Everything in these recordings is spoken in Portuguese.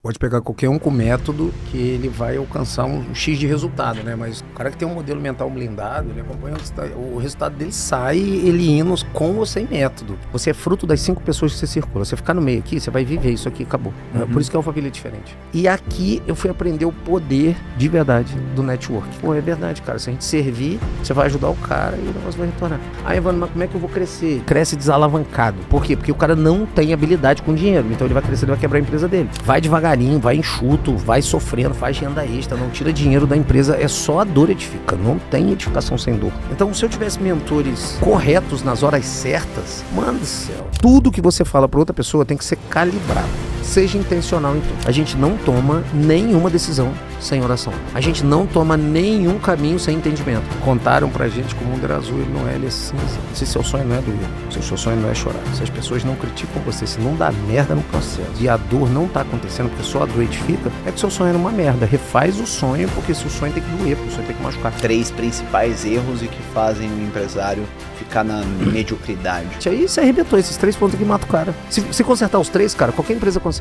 Pode pegar qualquer um com método que ele vai alcançar um X de resultado, né? Mas o cara que tem um modelo mental blindado, ele acompanha o resultado dele sai ele indo com ou sem método. Você é fruto das 5 pessoas que você circula. Você ficar no meio aqui, você vai viver isso aqui, acabou. Por isso que a Alphaville é diferente. E aqui eu fui aprender o poder de verdade do network. Pô, é verdade, cara. Se a gente servir, você vai ajudar o cara e o negócio vai retornar. Aí, Evandro, mas como é que eu vou crescer? Cresce desalavancado. Por quê? Porque o cara não tem habilidade com dinheiro. Então ele vai crescer, ele vai quebrar a empresa dele. Vai devagarinho, vai enxuto, vai sofrendo, faz renda extra, não tira dinheiro da empresa, é só a dor edifica, não tem edificação sem dor. Então, se eu tivesse mentores corretos nas horas certas, mano do céu, tudo que você fala para outra pessoa tem que ser calibrado. Seja intencional em tudo. A gente não toma nenhuma decisão sem oração. A gente não toma nenhum caminho sem entendimento. Contaram pra gente que o mundo era azul e não é, ele é cinza. Se seu sonho não é doer, se seu sonho não é chorar, se as pessoas não criticam você, se não dá merda no processo e a dor não tá acontecendo porque só a dor edifica, é que seu sonho era uma merda. Refaz o sonho, porque se o sonho tem que doer, porque o sonho tem que machucar. 3 principais erros e que fazem o empresário ficar na mediocridade. E aí você arrebentou esses 3 pontos que mata o cara. Se consertar os 3, cara, qualquer empresa conserta.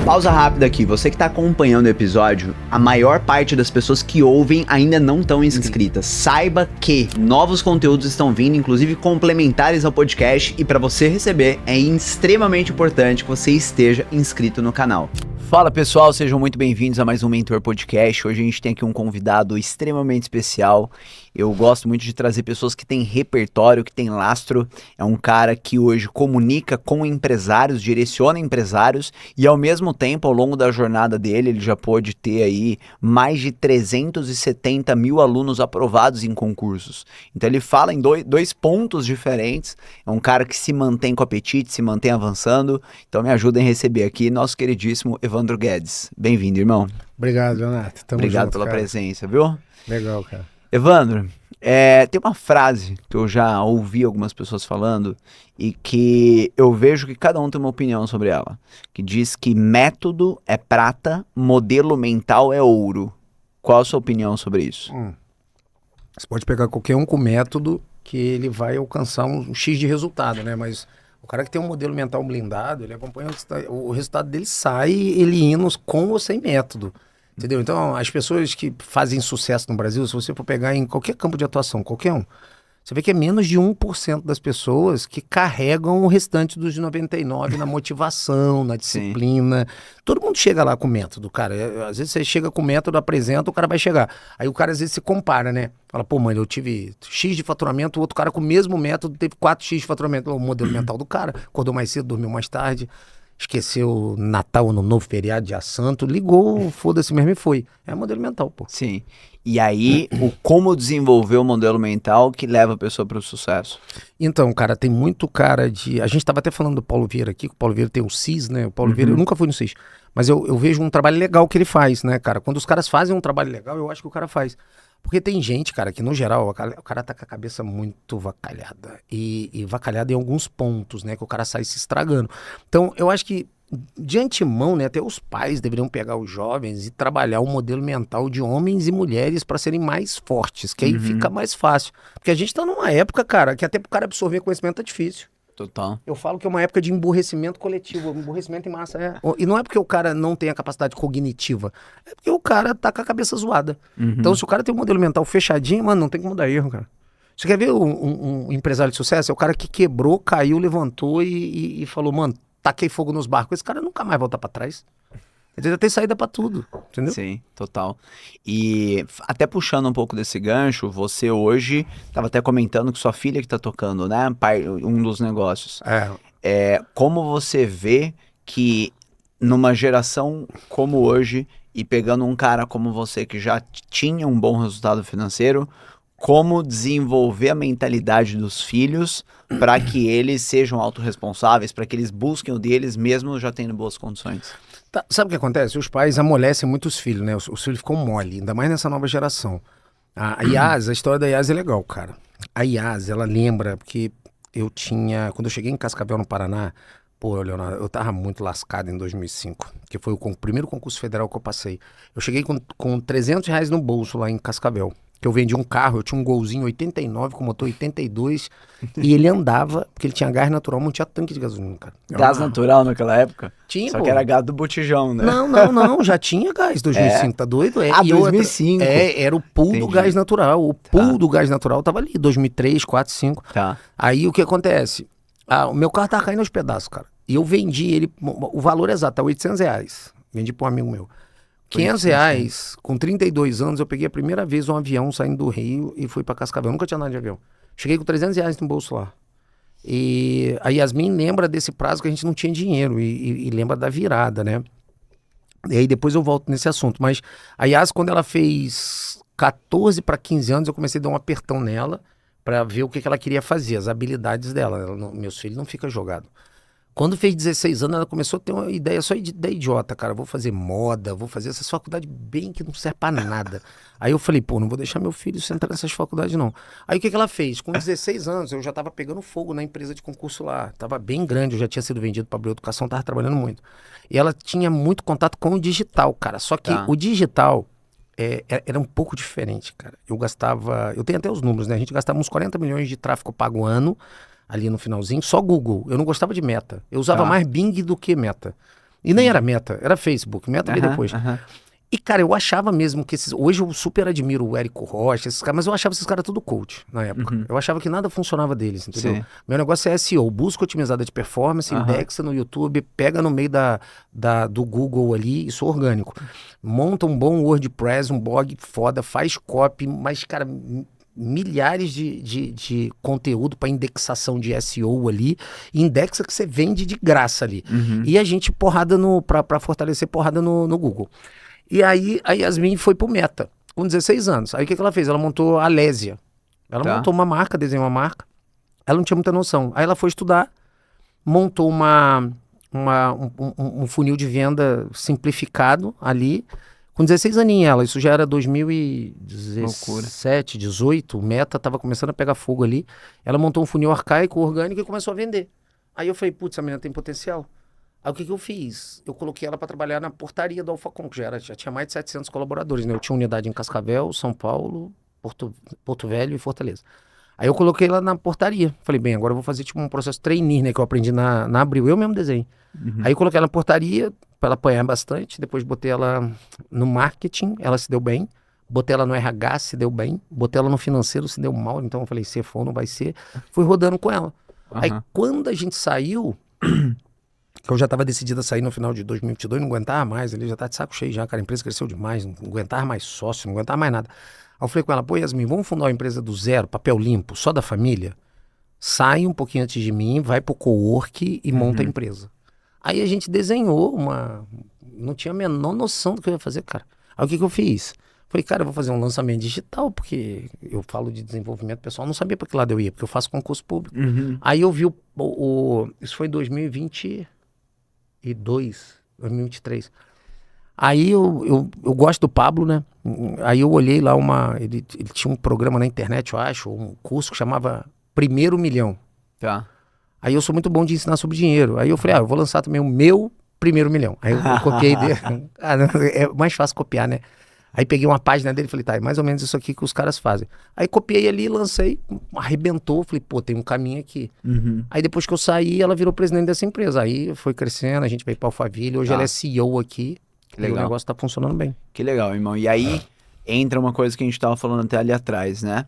Pausa rápida aqui, você que está acompanhando o episódio, a maior parte das pessoas que ouvem ainda não estão inscritas. Saiba que novos conteúdos estão vindo, inclusive complementares ao podcast, e para você receber é extremamente importante que você esteja inscrito no canal. Fala pessoal, sejam muito bem-vindos a mais um Mentor Podcast. Hoje a gente tem aqui um convidado extremamente especial. Eu gosto muito de trazer pessoas que têm repertório, que têm lastro. É um cara que hoje comunica com empresários, direciona empresários e ao mesmo tempo, ao longo da jornada dele, ele já pôde ter aí mais de 370 mil alunos aprovados em concursos. Então ele fala em dois pontos diferentes. É um cara que se mantém com apetite, se mantém avançando. Então me ajudem a receber aqui nosso queridíssimo Evandro Guedes. Bem-vindo, irmão. Obrigado, Leonardo. Obrigado junto, pela cara. presença, viu? Legal, cara. Evandro, tem uma frase que eu já ouvi algumas pessoas falando e que eu vejo que cada um tem uma opinião sobre ela, que diz que método é prata, modelo mental é ouro. Qual a sua opinião sobre isso? Você pode pegar qualquer um com método que ele vai alcançar um X de resultado, né? Mas o cara que tem um modelo mental blindado, ele acompanha o resultado dele sai ele indo com ou sem método. Entendeu? Então, as pessoas que fazem sucesso no Brasil, se você for pegar em qualquer campo de atuação, qualquer um, você vê que é menos de 1% das pessoas que carregam o restante dos 99% na motivação, na disciplina. Sim. Todo mundo chega lá com método, cara. Às vezes você chega com método, apresenta, o cara vai chegar. Aí o cara às vezes se compara, né? Fala, pô, mano, eu tive X de faturamento, o outro cara com o mesmo método teve 4X de faturamento. O modelo mental do cara, acordou mais cedo, dormiu mais tarde. Esqueceu Natal, Ano Novo, feriado, dia santo, ligou, foda-se mesmo e foi. É modelo mental, pô. Sim. E aí, como desenvolver o modelo mental que leva a pessoa para o sucesso? Então, cara, tem muito cara de... A gente estava até falando do Paulo Vieira aqui, que o Paulo Vieira tem o CIS, né? O Paulo Vieira, eu nunca fui no CIS, mas eu vejo um trabalho legal que ele faz, né, cara? Quando os caras fazem um trabalho legal, eu acho que o cara faz. Porque tem gente, cara, que no geral, o cara tá com a cabeça muito vacalhada. E vacalhada em alguns pontos, né? Que o cara sai se estragando. Então, eu acho que, de antemão, né? Até os pais deveriam pegar os jovens e trabalhar o modelo mental de homens e mulheres para serem mais fortes. Que aí fica mais fácil. Porque a gente tá numa época, cara, que até pro cara absorver conhecimento tá difícil. Total. Eu falo que é uma época de emburrecimento coletivo, emburrecimento em massa. E não é porque o cara não tem a capacidade cognitiva, é porque o cara tá com a cabeça zoada. Então, se o cara tem um modelo mental fechadinho, mano, não tem como dar erro, cara. Você quer ver um empresário de sucesso? É o cara que quebrou, caiu, levantou e falou, mano, taquei fogo nos barcos. Esse cara nunca mais volta pra trás. Ele já tem saída pra tudo, entendeu? Sim, total. E até puxando um pouco desse gancho, você hoje estava até comentando que sua filha que está tocando, né, um dos negócios. Como você vê que numa geração como hoje, e pegando um cara como você que já tinha um bom resultado financeiro, como desenvolver a mentalidade dos filhos para que eles sejam autorresponsáveis, para que eles busquem o deles mesmo já tendo boas condições? Tá, sabe o que acontece? Os pais amolecem muito os filhos, né? Os filhos ficam mole, ainda mais nessa nova geração. A Yas, a história da Yas é legal, cara. A Yas, ela lembra, porque quando eu cheguei em Cascavel, no Paraná, pô, Leonardo, eu tava muito lascado em 2005, que foi o primeiro concurso federal que eu passei. Eu cheguei com R$300 no bolso lá em Cascavel. que eu vendi um carro, eu tinha um Golzinho 89 com motor 82 e ele andava, porque ele tinha gás natural, não tinha tanque de gasolina, cara. Gás natural naquela época? Tinha, Só pô. que era gás do botijão, né? Não, já tinha gás 2005, tá doido? Ah, E outra, 2005. era o pool do Entendi. gás natural, o pool do gás natural tava ali, 2003, 4, 5. Tá. Aí o que acontece? O meu carro tava caindo aos pedaços, cara. E eu vendi ele, o valor exato, tá R$800. Vendi pra um amigo meu. R$500, com 32 anos, eu peguei a primeira vez um avião saindo do Rio e fui pra Cascavel. Eu nunca tinha andado de avião. Cheguei com R$300 no bolso lá. E a Yasmin lembra desse prazo que a gente não tinha dinheiro e lembra da virada, né? E aí depois eu volto nesse assunto. Mas a Yas, quando ela fez 14 para 15 anos, eu comecei a dar um apertão nela para ver o que ela queria fazer, as habilidades dela. Meus filhos não ficam jogados. Quando fez 16 anos, ela começou a ter uma ideia só da idiota, cara. Vou fazer moda, vou fazer essas faculdades bem que não serve pra nada. Aí eu falei, pô, não vou deixar meu filho entrar nessas faculdades, não. Aí o que ela fez? Com 16 anos, eu já tava pegando fogo na empresa de concurso lá. Tava bem grande, eu já tinha sido vendido pra Abril Educação, tava trabalhando muito. E ela tinha muito contato com o digital, cara. Só que o digital era um pouco diferente, cara. Eu tenho até os números, né? A gente gastava uns 40 milhões de tráfego pago ano, ali no finalzinho, só Google. Eu não gostava de Meta. Eu usava mais Bing do que Meta. E nem era Meta, era Facebook. Meta veio depois. E, cara, eu achava mesmo que hoje eu super admiro o Érico Rocha, esses caras, mas eu achava esses caras tudo coach na época. Eu achava que nada funcionava deles, entendeu? Sim. Meu negócio é SEO, busca otimizada de performance, indexa no YouTube, pega no meio do Google ali, isso é orgânico. Monta um bom WordPress, um blog foda, faz copy, mas, cara, milhares de conteúdo para indexação de SEO ali, indexa que você vende de graça ali. E a gente para fortalecer porrada no Google. E aí a Yasmin foi pro Meta, com 16 anos. Aí o que ela fez? Ela montou a Lésia. Ela montou uma marca, desenhou uma marca. Ela não tinha muita noção. Aí ela foi estudar, montou um funil de venda simplificado ali, com 16 aninhos ela. Isso já era 2017, 18, o Meta tava começando a pegar fogo ali. Ela montou um funil arcaico, orgânico e começou a vender. Aí eu falei, putz, a menina tem potencial. Aí o que eu fiz? Eu coloquei ela para trabalhar na portaria da Alfacom, que já tinha mais de 700 colaboradores, né? Eu tinha unidade em Cascavel, São Paulo, Porto Velho e Fortaleza. Aí eu coloquei ela na portaria. Falei, bem, agora eu vou fazer tipo um processo trainee, né? Que eu aprendi na Abril, eu mesmo desenho. Aí eu coloquei ela na portaria, para ela apanhar bastante. Depois botei ela no marketing, ela se deu bem. Botei ela no RH, se deu bem. Botei ela no financeiro, se deu mal. Então eu falei, se for, não vai ser. Fui rodando com ela. Aí quando a gente saiu... que eu já estava decidido a sair no final de 2022, não aguentava mais, ele já tá de saco cheio já, cara, a empresa cresceu demais, não aguentava mais sócio, não aguentava mais nada. Aí eu falei com ela, pô, Yasmin, vamos fundar uma empresa do zero, papel limpo, só da família? Sai um pouquinho antes de mim, vai pro cowork e monta a empresa. Aí a gente desenhou não tinha a menor noção do que eu ia fazer, cara. Aí o que eu fiz? Falei, cara, eu vou fazer um lançamento digital, porque eu falo de desenvolvimento pessoal, não sabia para que lado eu ia, porque eu faço concurso público. Aí eu vi isso foi em 2022, 2023. Aí eu gosto do Pablo, né? Aí eu olhei lá ele tinha um programa na internet, eu acho, um curso que chamava Primeiro Milhão. Tá. Aí eu sou muito bom de ensinar sobre dinheiro. Aí eu falei, eu vou lançar também o meu primeiro milhão. Aí eu copiei dele. É mais fácil copiar, né? Aí peguei uma página dele e falei, tá, é mais ou menos isso aqui que os caras fazem. Aí copiei ali, lancei, arrebentou, falei, pô, tem um caminho aqui. Aí depois que eu saí, ela virou presidente dessa empresa. Aí foi crescendo, a gente veio pra Alphaville, hoje ela é CEO aqui. Que legal. E o negócio tá funcionando bem. Que legal, irmão. E aí entra uma coisa que a gente tava falando até ali atrás, né?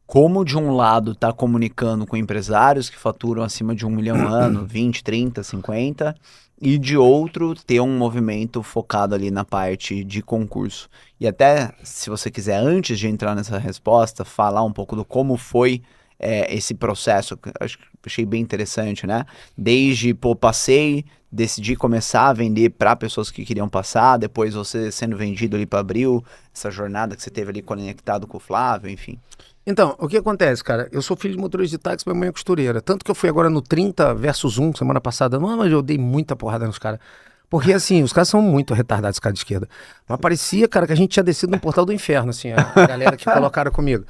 Como de um lado tá comunicando com empresários que faturam acima de 1 milhão ano, 20, 30, 50, e de outro ter um movimento focado ali na parte de concurso. E até, se você quiser, antes de entrar nessa resposta, falar um pouco do como foi esse processo, que eu achei bem interessante, né? Desde, passei, decidi começar a vender para pessoas que queriam passar, depois você sendo vendido ali para Abril, essa jornada que você teve ali conectado com o Flávio, enfim. Então, o que acontece, cara? Eu sou filho de motorista de táxi, minha mãe é costureira. Tanto que eu fui agora no 30 versus 1, semana passada. Não, mas eu dei muita porrada nos caras. Porque, assim, os caras são muito retardados, os caras de esquerda. Mas parecia, cara, que a gente tinha descido no portal do inferno, assim, a galera que colocaram comigo.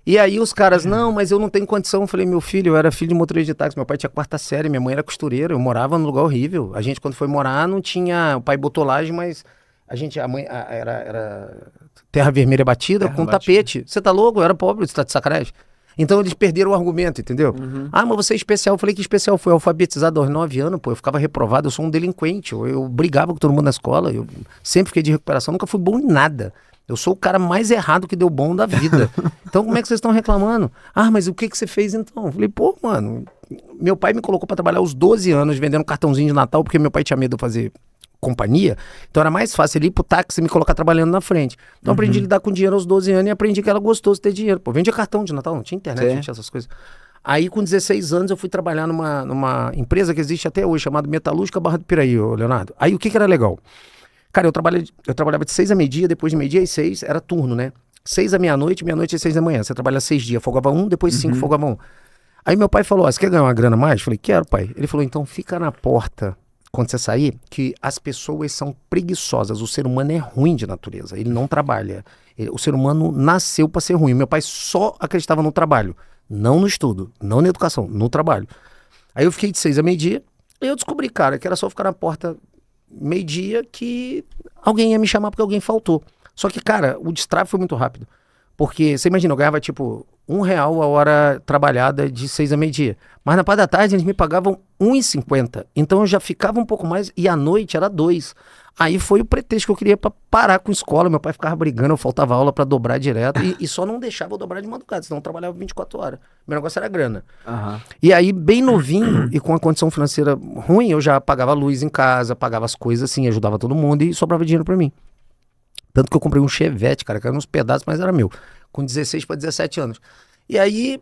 E aí os caras, não, mas eu não tenho condição. Eu falei, meu filho, eu era filho de motorista de táxi. Meu pai tinha 4ª série, minha mãe era costureira. Eu morava num lugar horrível. A gente, quando foi morar, não tinha... O pai botou laje, mas Era terra vermelha batida Terra com batida. tapete. Você tá louco? Eu era pobre, você tá de sacanagem. Então eles perderam o argumento, entendeu? Ah, mas você é especial. Eu falei que especial. Fui alfabetizado aos 9 anos, pô. Eu ficava reprovado, eu sou um delinquente. Eu brigava com todo mundo na escola. Eu sempre fiquei de recuperação, nunca fui bom em nada. Eu sou o cara mais errado que deu bom da vida. Então como é que vocês estão reclamando? Ah, mas o que você fez então? Eu falei, pô, mano, meu pai me colocou pra trabalhar aos 12 anos vendendo cartãozinho de Natal, porque meu pai tinha medo de fazer companhia, então era mais fácil ele ir pro táxi e me colocar trabalhando na frente. Então aprendi a lidar com dinheiro aos 12 anos e aprendi que era gostoso ter dinheiro. Pô, vendia cartão de Natal, não tinha internet, Sim. não tinha essas coisas. Aí com 16 anos eu fui trabalhar numa empresa que existe até hoje, chamada Metalúrgica Barra do Piraí, ô Leonardo. Aí o que era legal? Cara, eu trabalhava de 6 a meio-dia, depois de meio-dia às 6, era turno, né? 6 à meia-noite, meia-noite às 6 da manhã. Você trabalha 6 dias, folgava 1, depois 5, folgava 1. Aí meu pai falou, você quer ganhar uma grana a mais? Eu falei, quero, pai. Ele falou, então fica na porta quando você sair, que as pessoas são preguiçosas. O ser humano é ruim de natureza, ele não trabalha. O ser humano nasceu para ser ruim. Meu pai só acreditava no trabalho, não no estudo, não na educação, no trabalho. Aí eu fiquei de 6 a meio-dia, e eu descobri, cara, que era só ficar na porta meio-dia que alguém ia me chamar porque alguém faltou. Só que, cara, o destrave foi muito rápido. Porque, você imagina, eu ganhava tipo R$1 a hora trabalhada de 6 a meio-dia. Mas na parte da tarde eles me pagavam R$1,50. Então eu já ficava um pouco mais e à noite era 2. Aí foi o pretexto que eu queria pra parar com a escola. Meu pai ficava brigando, eu faltava aula pra dobrar direto. E só não deixava eu dobrar de madrugada, senão eu trabalhava 24 horas. Meu negócio era grana. E aí, bem novinho e com a condição financeira ruim, eu já pagava luz em casa, pagava as coisas assim, ajudava todo mundo e sobrava dinheiro pra mim. Tanto que eu comprei um Chevette, cara, que era uns pedaços, mas era meu. Com 16 para 17 anos. E aí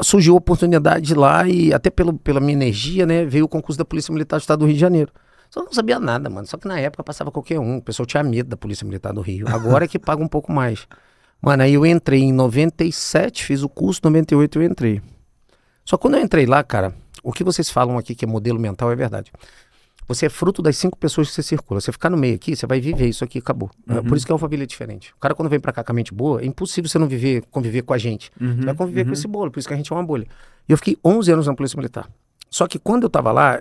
surgiu a oportunidade lá e até pela minha energia, né, veio o concurso da Polícia Militar do Estado do Rio de Janeiro. Só não sabia nada, mano. Só que na época passava qualquer um. O pessoal tinha medo da Polícia Militar do Rio. Agora é que paga um pouco mais. Mano, aí eu entrei em 97, fiz o curso, em 98 eu entrei. Só que quando eu entrei lá, cara, o que vocês falam aqui que é modelo mental é verdade. Você é fruto das 5 pessoas que você circula. Você ficar no meio aqui, você vai viver isso aqui, acabou. Por isso que a Alphaville é diferente. O cara quando vem pra cá com a mente boa, é impossível você não conviver com a gente. Você vai conviver com esse bolo, por isso que a gente é uma bolha. E eu fiquei 11 anos na Polícia Militar. Só que quando eu tava lá,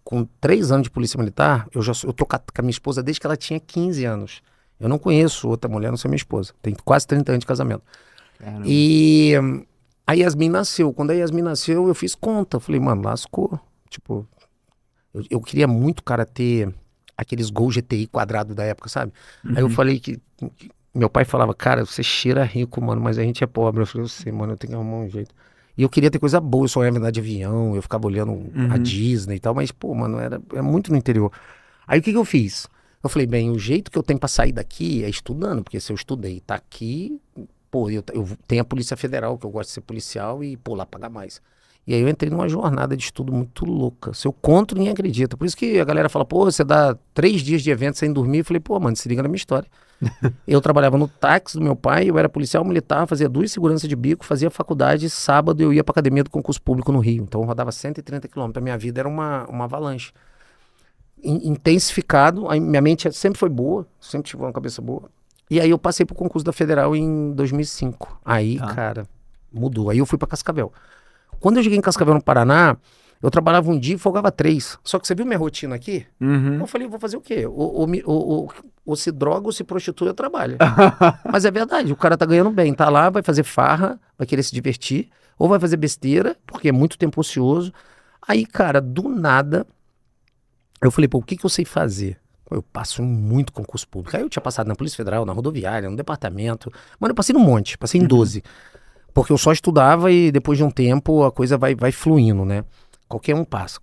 com 3 anos de Polícia Militar, eu tô com a minha esposa desde que ela tinha 15 anos. Eu não conheço outra mulher, não sei minha esposa. Tem quase 30 anos de casamento. Caramba. E a Yasmin nasceu. Quando a Yasmin nasceu, eu fiz conta. Falei, mano, lascou. Tipo... Eu queria muito, cara, ter aqueles Gol GTI quadrado da época, sabe? Aí eu falei que meu pai falava, cara, você cheira rico, mano, mas a gente é pobre. Eu falei, eu sei, mano, eu tenho que arrumar um jeito. E eu queria ter coisa boa, eu só ia andar de avião, eu ficava olhando a Disney e tal, mas, pô, mano, era muito no interior. Aí o que eu fiz? Eu falei, bem, o jeito que eu tenho pra sair daqui é estudando, porque se eu estudei, tá aqui, pô, eu tenho a Polícia Federal, que eu gosto de ser policial, e, pô, lá paga mais. E aí eu entrei numa jornada de estudo muito louca. Se eu conto, ninguém acredita. Por isso que a galera fala, pô, você dá 3 dias de evento sem dormir. Eu falei, pô, mano, se liga na minha história. Eu trabalhava no táxi do meu pai, eu era policial militar, fazia 2 seguranças de bico, fazia faculdade, sábado eu ia pra academia do concurso público no Rio. Então eu rodava 130 quilômetros. A minha vida era uma avalanche. Intensificado, aí minha mente sempre foi boa, sempre tive uma cabeça boa. E aí eu passei pro concurso da Federal em 2005. Aí, cara, mudou. Aí eu fui pra Cascavel. Quando eu cheguei em Cascavel, no Paraná, eu trabalhava um dia e folgava 3. Só que você viu minha rotina aqui? Eu falei, vou fazer o quê? Ou se droga ou se prostitui, eu trabalho. Mas é verdade, o cara tá ganhando bem. Tá lá, vai fazer farra, vai querer se divertir, ou vai fazer besteira, porque é muito tempo ocioso. Aí, cara, do nada, eu falei, pô, o que eu sei fazer? Eu passo em muito concurso público. Aí eu tinha passado na Polícia Federal, na rodoviária, no departamento. Mano, eu passei num monte, passei em 12. Porque eu só estudava e depois de um tempo a coisa vai fluindo, né? Qualquer um passa.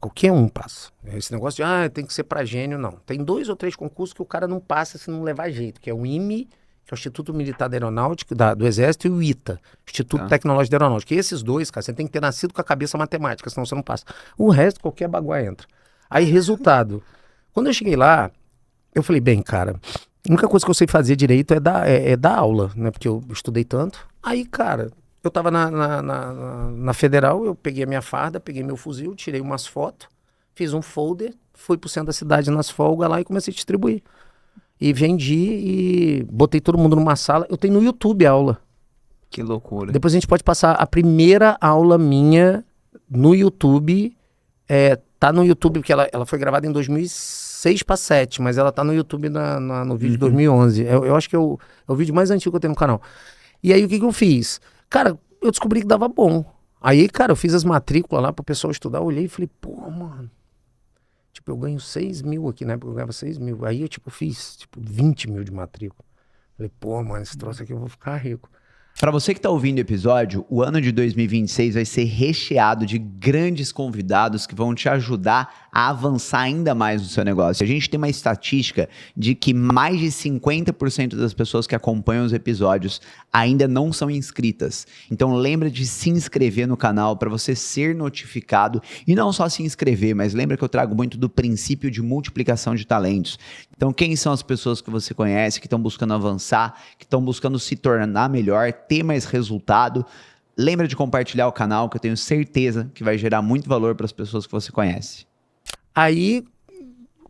Esse negócio de, tem que ser pra gênio, não. Tem 2 ou 3 concursos que o cara não passa se não levar jeito, que é o IME, que é o Instituto Militar da Aeronáutica, do Exército, e o ITA, Instituto Tecnológico da Aeronáutica. E esses 2, cara, você tem que ter nascido com a cabeça matemática, senão você não passa. O resto, qualquer baguá entra. Aí, resultado. Quando eu cheguei lá, eu falei, bem, cara, a única coisa que eu sei fazer direito é dar aula, né? Porque eu estudei tanto. Aí, cara... Eu tava na Federal, eu peguei a minha farda, peguei meu fuzil, tirei umas fotos, fiz um folder, fui pro centro da cidade nas folgas lá e comecei a distribuir. E vendi e botei todo mundo numa sala. Eu tenho no YouTube a aula. Que loucura. Depois a gente pode passar a primeira aula minha no YouTube. Tá no YouTube, porque ela foi gravada em 2006. 6 para 7, mas ela tá no YouTube no vídeo de 2011. Eu acho que é o vídeo mais antigo que eu tenho no canal. E aí, o que eu fiz? Cara, eu descobri que dava bom. Aí, cara, eu fiz as matrículas lá pro pessoal estudar, eu olhei e falei, pô, mano, tipo, eu ganho 6 mil aqui, né? Porque eu ganhava 6 mil. Aí eu, tipo, fiz, 20 mil de matrícula. Falei, pô, mano, esse troço aqui eu vou ficar rico. Para você que está ouvindo o episódio, o ano de 2026 vai ser recheado de grandes convidados que vão te ajudar a avançar ainda mais no seu negócio. A gente tem uma estatística de que mais de 50% das pessoas que acompanham os episódios ainda não são inscritas. Então lembra de se inscrever no canal para você ser notificado e não só se inscrever, mas lembra que eu trago muito do princípio de multiplicação de talentos. Então quem são as pessoas que você conhece, que estão buscando avançar, que estão buscando se tornar melhor, ter mais resultado? Lembra de compartilhar o canal, que eu tenho certeza que vai gerar muito valor para as pessoas que você conhece. Aí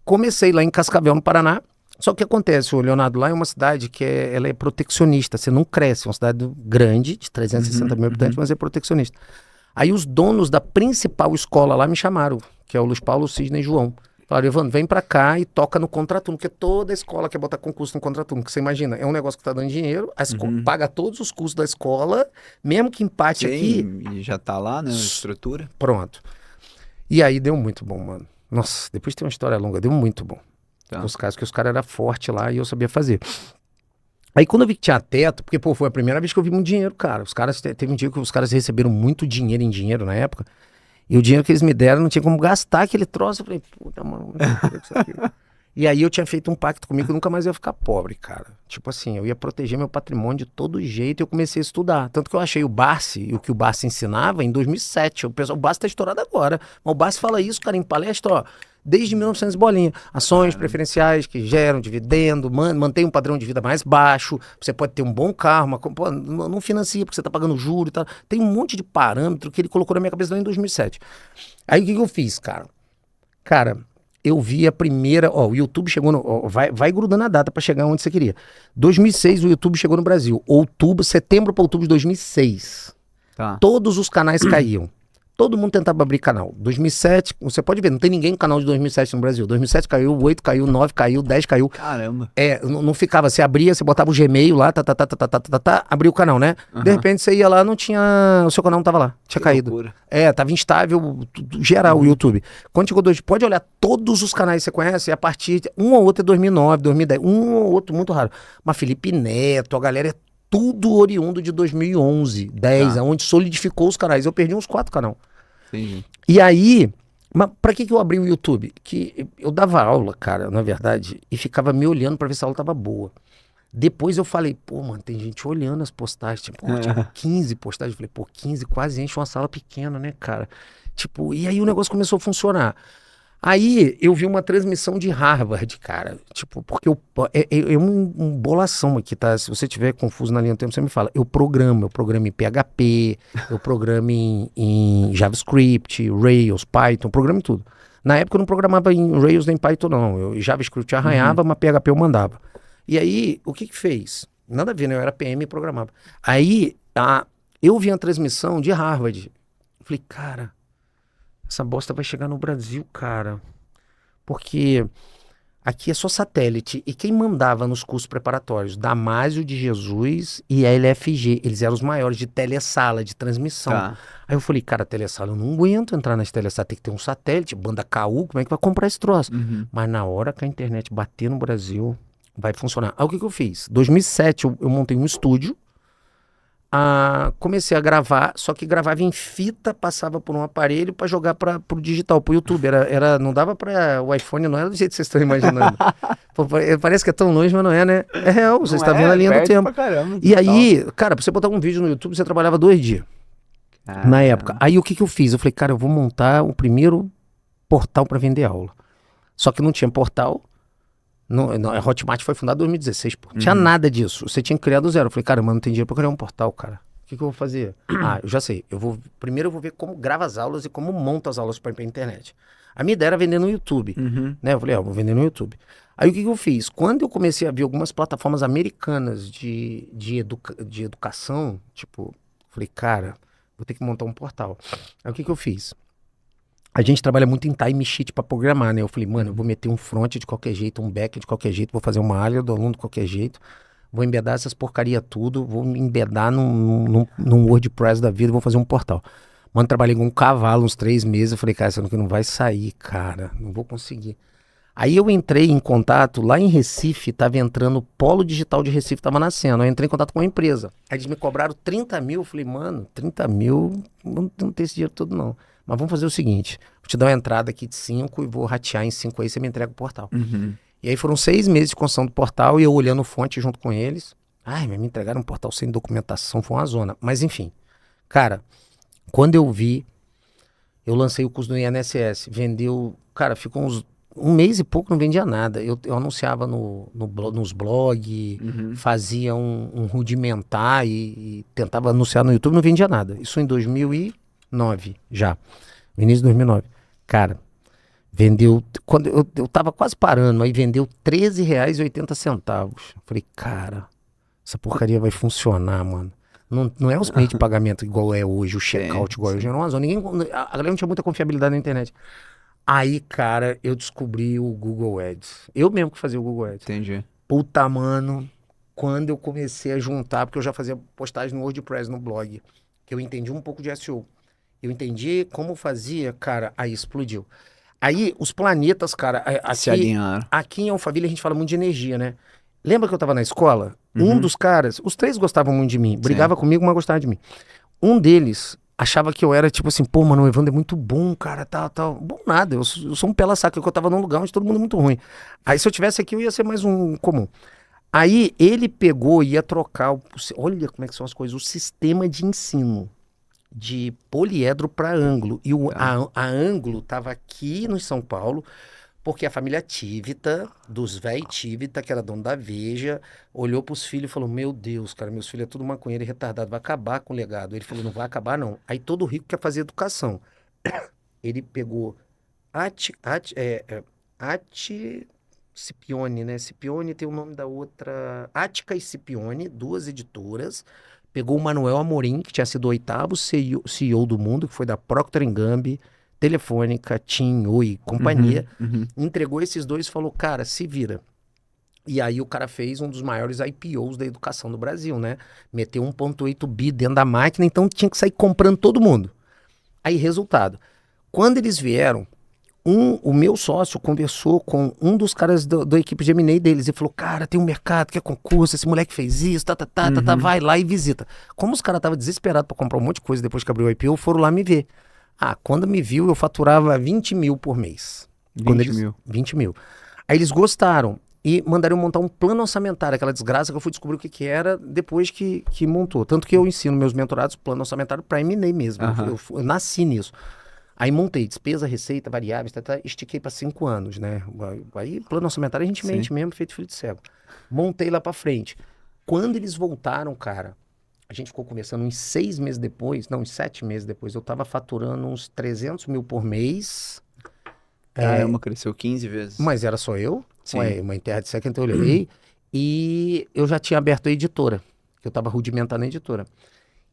comecei lá em Cascavel, no Paraná. Só que o que acontece, o Leonardo, lá é uma cidade que ela é proteccionista, você não cresce, é uma cidade grande, de 360 mil habitantes, mas é proteccionista. Aí os donos da principal escola lá me chamaram, que é o Luiz Paulo, Sidney e João. Falaram, Evandro, vem pra cá e toca no contraturno, porque toda escola quer botar concurso no contraturno, que você imagina, é um negócio que tá dando dinheiro, a escola paga todos os custos da escola, mesmo que empate aqui... E já tá lá, né, a estrutura. Pronto. E aí deu muito bom, mano. Nossa, depois tem uma história longa, deu muito bom. Tá. Os caras que os caras eram fortes lá e eu sabia fazer. Aí quando eu vi que tinha teto, porque pô, foi a primeira vez que eu vi muito dinheiro, cara. Os caras, teve um dia que os caras receberam muito dinheiro em dinheiro na época, e o dinheiro que eles me deram não tinha como gastar aquele troço. Eu falei, puta, mano, não sei o que isso aqui. E aí eu tinha feito um pacto comigo que eu nunca mais ia ficar pobre, cara. Tipo assim, eu ia proteger meu patrimônio de todo jeito e eu comecei a estudar. Tanto que eu achei o Barsi e o que o Barsi ensinava em 2007. O Barsi tá estourado agora. Mas o Barsi fala isso, cara, em palestra, ó, desde 1900 bolinha. Ações preferenciais que geram dividendo, mantém um padrão de vida mais baixo, você pode ter um bom carro, pô, não financia porque você tá pagando juro e tal. Tem um monte de parâmetro que ele colocou na minha cabeça lá em 2007. Aí o que eu fiz, cara? Cara... Eu vi a primeira, ó, o YouTube chegou no, vai grudando a data para chegar onde você queria. 2006 o YouTube chegou no Brasil, setembro para outubro de 2006. Tá. Todos os canais caíam. Todo mundo tentava abrir canal. 2007, você pode ver, não tem ninguém no canal de 2007 no Brasil. 2007 caiu, 8 caiu, 9 caiu, 10 caiu. Caramba. Não ficava, você abria, você botava o Gmail lá, abria o canal, né? De repente você ia lá, não tinha, o seu canal não tava lá, tinha caído. Loucura. Tava instável, geral, o YouTube. Quando chegou pode olhar todos os canais que você conhece, a partir de um ou outro é 2009, 2010, um ou outro muito raro. Mas Felipe Neto, a galera é tudo oriundo de 2011, 10, onde solidificou os canais. Eu perdi uns 4 canais. Entendi. E aí, mas pra que eu abri o YouTube? Que eu dava aula, cara, na verdade, e ficava me olhando pra ver se a aula tava boa. Depois eu falei, pô, mano, tem gente olhando as postagens. Tipo, tinha 15 postagens. Eu falei, pô, 15 quase enche uma sala pequena, né, cara? Tipo, e aí o negócio começou a funcionar. Aí eu vi uma transmissão de Harvard, cara. Tipo, porque é uma bolação aqui, tá? Se você tiver confuso na linha do tempo, você me fala. Eu programo em PHP, eu programo em JavaScript, Rails, Python, programo em tudo. Na época eu não programava em Rails nem Python, não. Eu JavaScript arranhava, mas PHP eu mandava. E aí, o que fez? Nada a ver, né? Eu era PM e programava. Aí, eu vi a transmissão de Harvard. Falei, cara, essa bosta vai chegar no Brasil, cara. Porque aqui é só satélite. E quem mandava nos cursos preparatórios? Damásio de Jesus e a LFG. Eles eram os maiores de telesala, de transmissão. Tá. Aí eu falei, cara, telesala, eu não aguento entrar nas telesalas. Tem que ter um satélite, banda KU, como é que vai comprar esse troço? Mas na hora que a internet bater no Brasil, vai funcionar. Aí o que eu fiz? 2007 eu montei um estúdio. Comecei a gravar, só que gravava em fita, passava por um aparelho para jogar pro digital, pro YouTube. Não dava para o iPhone, não era do jeito que vocês estão imaginando. Pô, parece que é tão longe, mas não é, né? É real, você está vendo a linha do tempo. Caramba, e aí, cara, pra você botar um vídeo no YouTube, você trabalhava 2 dias. Na época. Aí o que eu fiz? Eu falei, cara, eu vou montar o primeiro portal para vender aula. Só que não tinha portal. A Hotmart foi fundada em 2016, pô. Não tinha nada disso. Você tinha que criar do zero. Eu falei, cara, mas não tem dinheiro pra criar um portal, cara. O que eu vou fazer? Eu já sei. Primeiro eu vou ver como grava as aulas e como monta as aulas pra ir pra internet. A minha ideia era vender no YouTube. Né? Eu falei, vou vender no YouTube. Aí o que eu fiz? Quando eu comecei a ver algumas plataformas americanas de educação, tipo, falei, cara, vou ter que montar um portal. Aí o que eu fiz? A gente trabalha muito em time sheet pra programar, né? Eu falei, mano, eu vou meter um front de qualquer jeito, um back de qualquer jeito, vou fazer uma área do aluno de qualquer jeito, vou embedar essas porcaria tudo, vou me embedar num WordPress da vida, vou fazer um portal. Mano, trabalhei com um cavalo uns 3 meses, eu falei, cara, isso aqui não vai sair, cara, não vou conseguir. Aí eu entrei em contato, lá em Recife, tava entrando, o Polo Digital de Recife tava nascendo, eu entrei em contato com a empresa. Aí eles me cobraram 30 mil, eu falei, mano, 30 mil, não tem esse dinheiro todo não. Mas vamos fazer o seguinte, vou te dar uma entrada aqui de 5 e vou ratear em 5 aí, você me entrega o portal. E aí foram 6 meses de construção do portal e eu olhando fonte junto com eles. Ai, mas me entregaram um portal sem documentação, foi uma zona. Mas enfim, cara, quando eu vi, eu lancei o curso do INSS, vendeu, cara, ficou uns 1 mês e pouco, não vendia nada. Eu anunciava nos blogs, fazia um rudimentar e tentava anunciar no YouTube, não vendia nada. Isso em 2009 já, no início de 2009. Cara, vendeu, quando eu tava quase parando, aí vendeu R$13,80. Falei, cara, essa porcaria vai funcionar, mano. Não é os meios de pagamento igual é hoje, o checkout igual é hoje. Não, a galera não tinha muita confiabilidade na internet. Aí, cara, eu descobri o Google Ads. Eu mesmo que fazia o Google Ads. Entendi. Puta, mano, quando eu comecei a juntar, porque eu já fazia postagem no WordPress, no blog, que eu entendi um pouco de SEO. Eu entendi como fazia, cara, aí explodiu. Aí, os planetas, cara, Se alinharam. aqui em Alphaville a gente fala muito de energia, né? Lembra que eu tava na escola? Um dos caras, os 3 gostavam muito de mim, brigava comigo, mas gostava de mim. Um deles achava que eu era tipo assim, pô, mano, o Evandro é muito bom, cara, tal. Bom nada, eu sou um pela-saca, que eu tava num lugar onde todo mundo é muito ruim. Aí se eu tivesse aqui, eu ia ser mais um comum. Aí ele pegou e ia trocar, olha como é que são as coisas, o sistema de ensino de poliedro para ângulo. E a ângulo tava aqui no São Paulo, porque a família Tivita, dos véi Tivita, que era dono da Veja, olhou pros filhos e falou, meu Deus, cara, meus filhos é tudo maconheiro e retardado, vai acabar com o legado. Ele falou, não vai acabar não. Aí todo rico quer fazer educação. Ele pegou Scipione, né? Scipione tem o nome da outra... Ática e Scipione, 2 editoras. Pegou o Manuel Amorim, que tinha sido o 8º CEO do mundo, que foi da Procter & Gamble, Telefônica, TIM, Oi, companhia, entregou esses 2 e falou, cara, se vira. E aí o cara fez um dos maiores IPOs da educação do Brasil, né? Meteu 1,8 bi dentro da máquina, então tinha que sair comprando todo mundo. Aí, resultado, quando eles vieram, o meu sócio conversou com um dos caras da equipe de M&A deles e falou, cara, tem um mercado que é concurso, esse moleque fez isso, vai lá e visita. Como os caras estavam desesperados para comprar um monte de coisa depois que abriu o IPO, foram lá me ver. Quando me viu, eu faturava 20 mil por mês. 20 mil. Aí eles gostaram e mandaram eu montar um plano orçamentário, aquela desgraça que eu fui descobrir o que era depois que montou. Tanto que eu ensino meus mentorados plano orçamentário para M&A mesmo. Eu nasci nisso. Aí montei despesa, receita, variáveis, estiquei para 5 anos, né? Aí plano orçamentário a gente mente mesmo, feito filho de cego. Montei lá para frente. Quando eles voltaram, cara, a gente ficou conversando uns 6 meses depois, não, uns 7 meses depois, eu tava faturando uns 300 mil por mês. Caramba, cresceu 15 vezes. Mas era só eu, Sim. uma terra de seca, então eu olhei, e eu já tinha aberto a editora, que eu tava rudimentando a editora.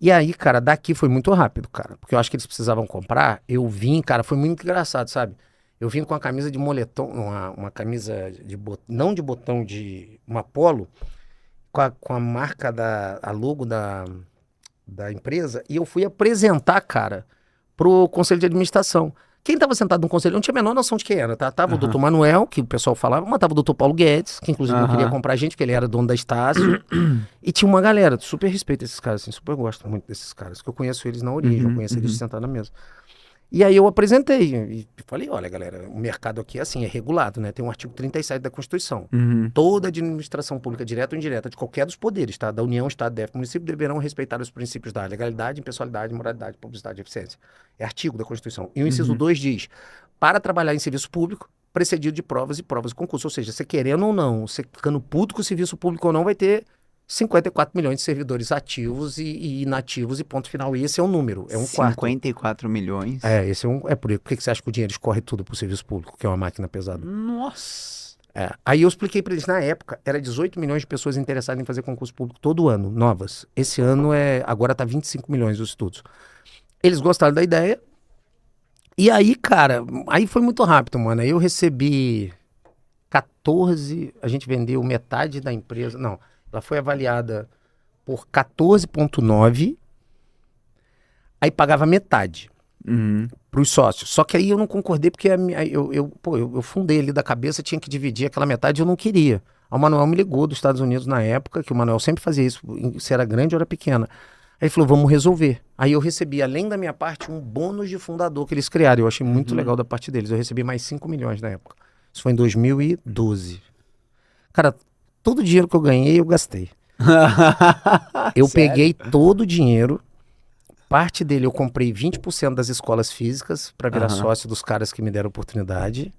E aí, cara, daqui foi muito rápido, cara, porque eu acho que eles precisavam comprar, eu vim, cara, foi muito engraçado, sabe? Eu vim com a camisa de moletom, uma camisa de não de botão, de uma polo, com a marca a logo da empresa, e eu fui apresentar, cara, pro conselho de administração. Quem estava sentado no conselho, eu não tinha a menor noção de quem era, tá? Tava o doutor Manuel, que o pessoal falava, mas tava o doutor Paulo Guedes, que inclusive não queria comprar a gente, porque ele era dono da Estácio, e tinha uma galera, super respeito esses caras, assim, super gosto muito desses caras, que eu conheço eles na origem, eu conheço eles sentados na mesa. E aí eu apresentei e falei, olha galera, o mercado aqui é assim, é regulado, né? Tem um artigo 37 da Constituição. Toda administração pública, direta ou indireta, de qualquer dos poderes, tá? Da União, Estado, DF, município, deverão respeitar os princípios da legalidade, impessoalidade, moralidade, publicidade e eficiência. É artigo da Constituição. E o inciso 2 diz, para trabalhar em serviço público, precedido de provas e concurso. Ou seja, você querendo ou não, você ficando puto com o serviço público ou não, vai ter 54 milhões de servidores ativos e inativos e ponto final. E esse é um número, é um quarto. 54 milhões? Esse é um... por que você acha que o dinheiro escorre tudo pro serviço público, que é uma máquina pesada? Nossa! Aí eu expliquei para eles, na época, era 18 milhões de pessoas interessadas em fazer concurso público todo ano, novas. Esse ano agora tá 25 milhões os estudos. Eles gostaram da ideia, E aí, cara, aí foi muito rápido, mano. Aí eu recebi 14, a gente vendeu metade da empresa. Não, ela foi avaliada por 14,9, aí pagava metade para os sócios. Só que aí eu não concordei porque eu fundei ali da cabeça, tinha que dividir aquela metade, eu não queria. O Manuel me ligou dos Estados Unidos na época, que o Manuel sempre fazia isso, se era grande ou era pequena. Aí ele falou, vamos resolver. Aí eu recebi, além da minha parte, um bônus de fundador que eles criaram. Eu achei muito legal da parte deles. Eu recebi mais 5 milhões na época. Isso foi em 2012. Cara, todo o dinheiro que eu ganhei, eu gastei. Eu peguei todo o dinheiro, parte dele eu comprei 20% das escolas físicas para virar sócio dos caras que me deram oportunidade.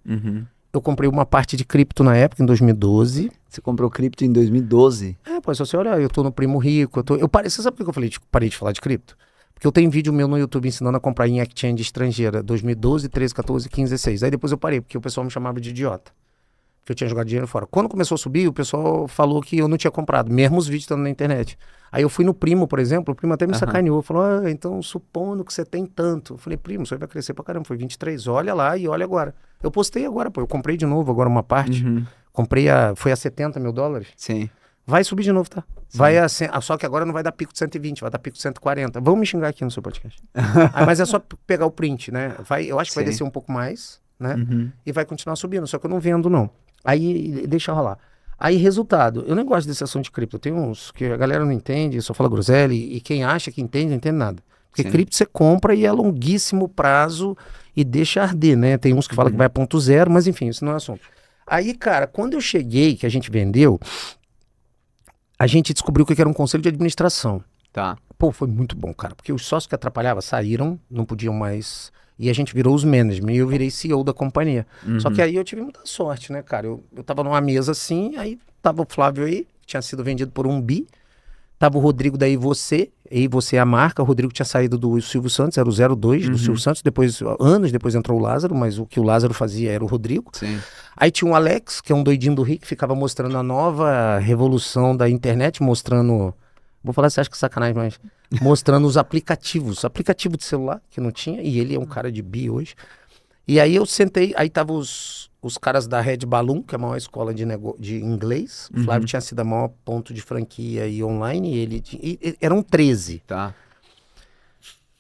Eu comprei uma parte de cripto na época, em 2012. Você comprou cripto em 2012? Pô, se você olhar, eu tô no Primo Rico, você sabe por que eu parei de falar de cripto? Porque eu tenho vídeo meu no YouTube ensinando a comprar em exchange estrangeira, 2012, 13, 14, 15, 16. Aí depois eu parei, porque o pessoal me chamava de idiota. Que eu tinha jogado dinheiro fora. Quando começou a subir, o pessoal falou que eu não tinha comprado, mesmo os vídeos estando na internet. Aí eu fui no Primo, por exemplo, o Primo até me sacaneou, falou, então supondo que você tem tanto. Eu falei, Primo, isso aí vai crescer pra caramba, foi 23, olha lá e olha agora. Eu postei agora, pô, eu comprei de novo agora uma parte, foi a 70 mil dólares. Sim. Vai subir de novo, tá? Só que agora não vai dar pico de 120, vai dar pico de 140. Vamos me xingar aqui no seu podcast. Mas é só pegar o print, né? Eu acho que vai descer um pouco mais, né? E vai continuar subindo, só que eu não vendo não. Aí, deixa rolar. Aí, resultado, eu nem gosto desse assunto de cripto. Tem uns que a galera não entende, só fala groselha, e quem acha que entende, não entende nada. Porque cripto você compra e é longuíssimo prazo e deixa arder, né? Tem uns que falam que vai a 0,0, mas enfim, isso não é assunto. Aí, cara, quando eu cheguei, que a gente vendeu, a gente descobriu que era um conselho de administração. Tá. Pô, foi muito bom, cara, porque os sócios que atrapalhavam saíram, não podiam mais... E a gente virou os management e eu virei CEO da companhia. Só que aí eu tive muita sorte, né, cara? Eu tava numa mesa assim, aí tava o Flávio aí, que tinha sido vendido por 1 bi. Tava o Rodrigo da EIVocê é a marca. O Rodrigo tinha saído do Silvio Santos, era o 02 do Silvio Santos. Anos depois entrou o Lázaro, mas o que o Lázaro fazia era o Rodrigo. Sim. Aí tinha o Alex, que é um doidinho do Rio, que ficava mostrando a nova revolução da internet, mostrando... Vou falar, você acha que é sacanagem, mas... mostrando os aplicativos. Aplicativo de celular, que não tinha. E ele é um cara de bi hoje. E aí eu sentei, aí tava os caras da Red Balloon, que é a maior escola de inglês. O Flávio tinha sido a maior ponto de franquia e online. Eram 13. Tá.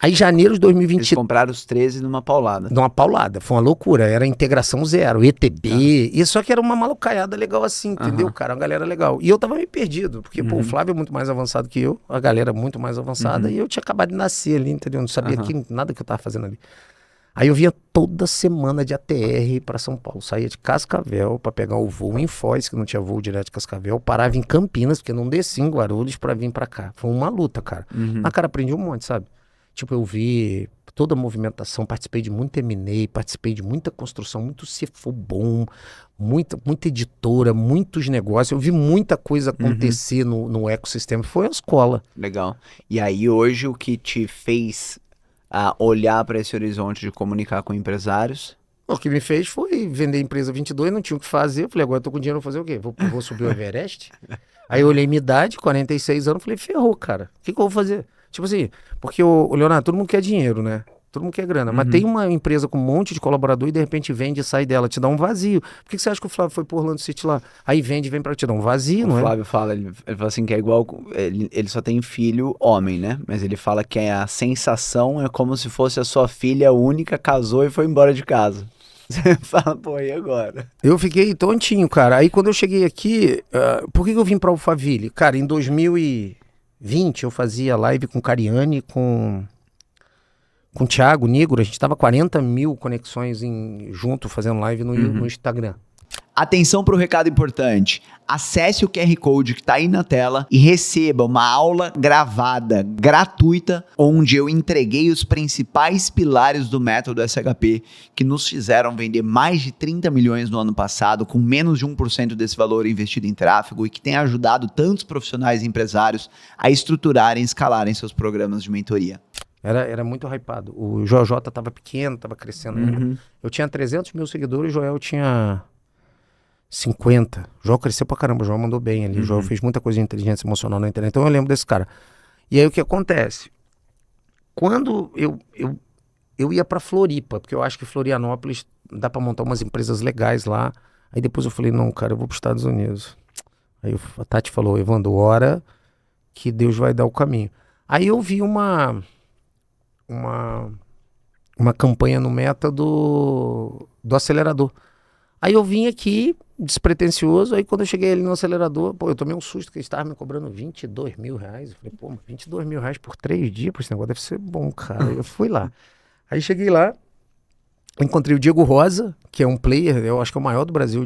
Aí janeiro de 2020... Eles compraram os 13 numa paulada. Numa paulada, foi uma loucura, era integração zero, ETB, e só que era uma malucaiada legal assim, entendeu, cara, uma galera legal. E eu tava meio perdido, porque pô, o Flávio é muito mais avançado que eu, a galera é muito mais avançada, e eu tinha acabado de nascer ali, entendeu, não sabia nada que eu tava fazendo ali. Aí eu vinha toda semana de ATR para São Paulo, saía de Cascavel para pegar o voo em Foz, que não tinha voo direto de Cascavel, parava em Campinas, porque não descia em Guarulhos para vir para cá. Foi uma luta, cara. Mas, cara, aprendi um monte, sabe? Tipo, eu vi toda a movimentação, participei de muito M&A, participei de muita construção, muito CFO bom, muita editora, muitos negócios. Eu vi muita coisa acontecer no ecossistema. Foi a escola. Legal. E aí, hoje, o que te fez olhar para esse horizonte de comunicar com empresários? O que me fez foi vender a empresa 22, não tinha o que fazer. Eu falei, agora eu tô com dinheiro, vou fazer o quê? Vou subir o Everest? Aí eu olhei minha idade, 46 anos, falei, ferrou, cara. O que eu vou fazer? Tipo assim, porque o Leonardo, todo mundo quer dinheiro, né? Todo mundo quer grana. Mas tem uma empresa com um monte de colaborador e de repente vende e sai dela, te dá um vazio. Por que você acha que o Flávio foi pro Orlando City lá? Aí vende e vem pra te dar um vazio, não é? O Flávio fala, ele fala assim que é igual, ele só tem filho homem, né? Mas ele fala que a sensação é como se fosse a sua filha única, casou e foi embora de casa. Você fala, pô, e agora? Eu fiquei tontinho, cara. Aí quando eu cheguei aqui, por que eu vim pra Alphaville? Cara, em 2020 eu fazia live com Cariani, com o Thiago Negro, a gente tava 40 mil conexões junto fazendo live no Instagram. Atenção para o recado importante. Acesse o QR Code que está aí na tela e receba uma aula gravada, gratuita, onde eu entreguei os principais pilares do método SHP que nos fizeram vender mais de 30 milhões no ano passado, com menos de 1% desse valor investido em tráfego e que tem ajudado tantos profissionais e empresários a estruturarem e escalarem seus programas de mentoria. Era muito hypado. O Joel tava pequeno, tava crescendo ainda. Eu tinha 300 mil seguidores, o Joel tinha 50. O Joel cresceu pra caramba, o Joel mandou bem ali. O Joel fez muita coisa de inteligência emocional na internet. Então eu lembro desse cara. E aí o que acontece? Quando eu eu ia pra Floripa, porque eu acho que Florianópolis dá pra montar umas empresas legais lá. Aí depois eu falei, não, cara, eu vou pros Estados Unidos. Aí a Tati falou, Evandro, ora que Deus vai dar o caminho. Aí eu vi uma campanha no Meta do acelerador. Aí eu vim aqui, despretensioso, aí quando eu cheguei ali no acelerador, pô, eu tomei um susto que eles estavam me cobrando 22 mil reais. Eu falei, pô, 22 mil reais por 3 dias, por esse negócio deve ser bom, cara. Eu fui lá. Aí cheguei lá, encontrei o Diego Rosa, que é um player, eu acho que é o maior do Brasil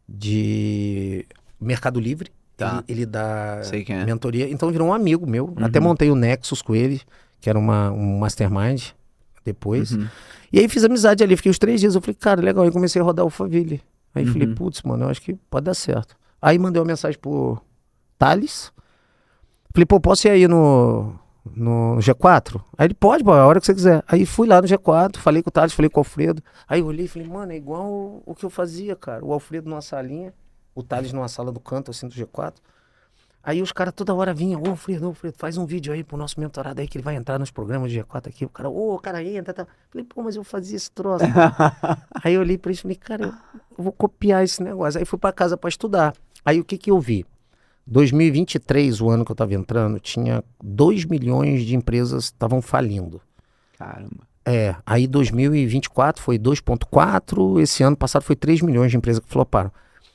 de Mercado Livre. Tá. Ele dá Sei quem é. mentoria, então virou um amigo meu. Até montei o Nexus com ele, que era um mastermind depois. E aí fiz amizade ali, fiquei uns 3 dias. Eu falei, cara, legal. Aí comecei a rodar o Alphaville. Aí falei, putz, mano, eu acho que pode dar certo. Aí mandei uma mensagem pro Thales. Falei, pô, posso ir aí no G4? Aí ele, pode, pô, a hora que você quiser. Aí fui lá no G4, falei com o Thales, falei com o Alfredo. Aí eu olhei e falei, mano, é igual o que eu fazia, cara. O Alfredo numa salinha, o Thales numa sala do canto, assim, do G4. Aí os caras toda hora vinham, ô Alfredo, faz um vídeo aí pro nosso mentorado aí que ele vai entrar nos programas do G4 aqui. O cara, cara, entra, tá. Falei, pô, mas eu fazia esse troço. Aí eu olhei pra ele e falei, cara, eu vou copiar esse negócio. Aí fui pra casa pra estudar. Aí o que eu vi? 2023, o ano que eu tava entrando, tinha 2 milhões de empresas que estavam falindo. Caramba. Aí 2024 foi 2,4, esse ano passado foi 3 milhões de empresas que floparam.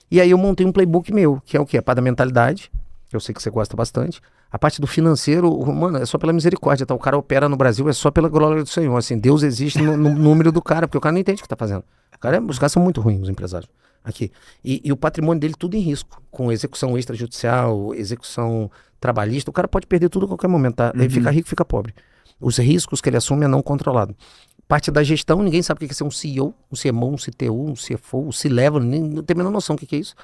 E aí eu montei um playbook meu, que é o quê? A parte da mentalidade, que eu sei que você gosta bastante. A parte do financeiro, mano, é só pela misericórdia, tá? O cara opera no Brasil, é só pela glória do Senhor, assim, Deus existe no número do cara, porque o cara não entende o que tá fazendo. Os caras são muito ruins, os empresários. Aqui. E o patrimônio dele tudo em risco, com execução extrajudicial, execução trabalhista, o cara pode perder tudo a qualquer momento, tá? Ele fica rico, fica pobre. Os riscos que ele assume é não controlado. Parte da gestão, ninguém sabe o que é ser um CEO, um CMO, um CTO, um CFO, um C-Level, não tem a menor noção do que é isso.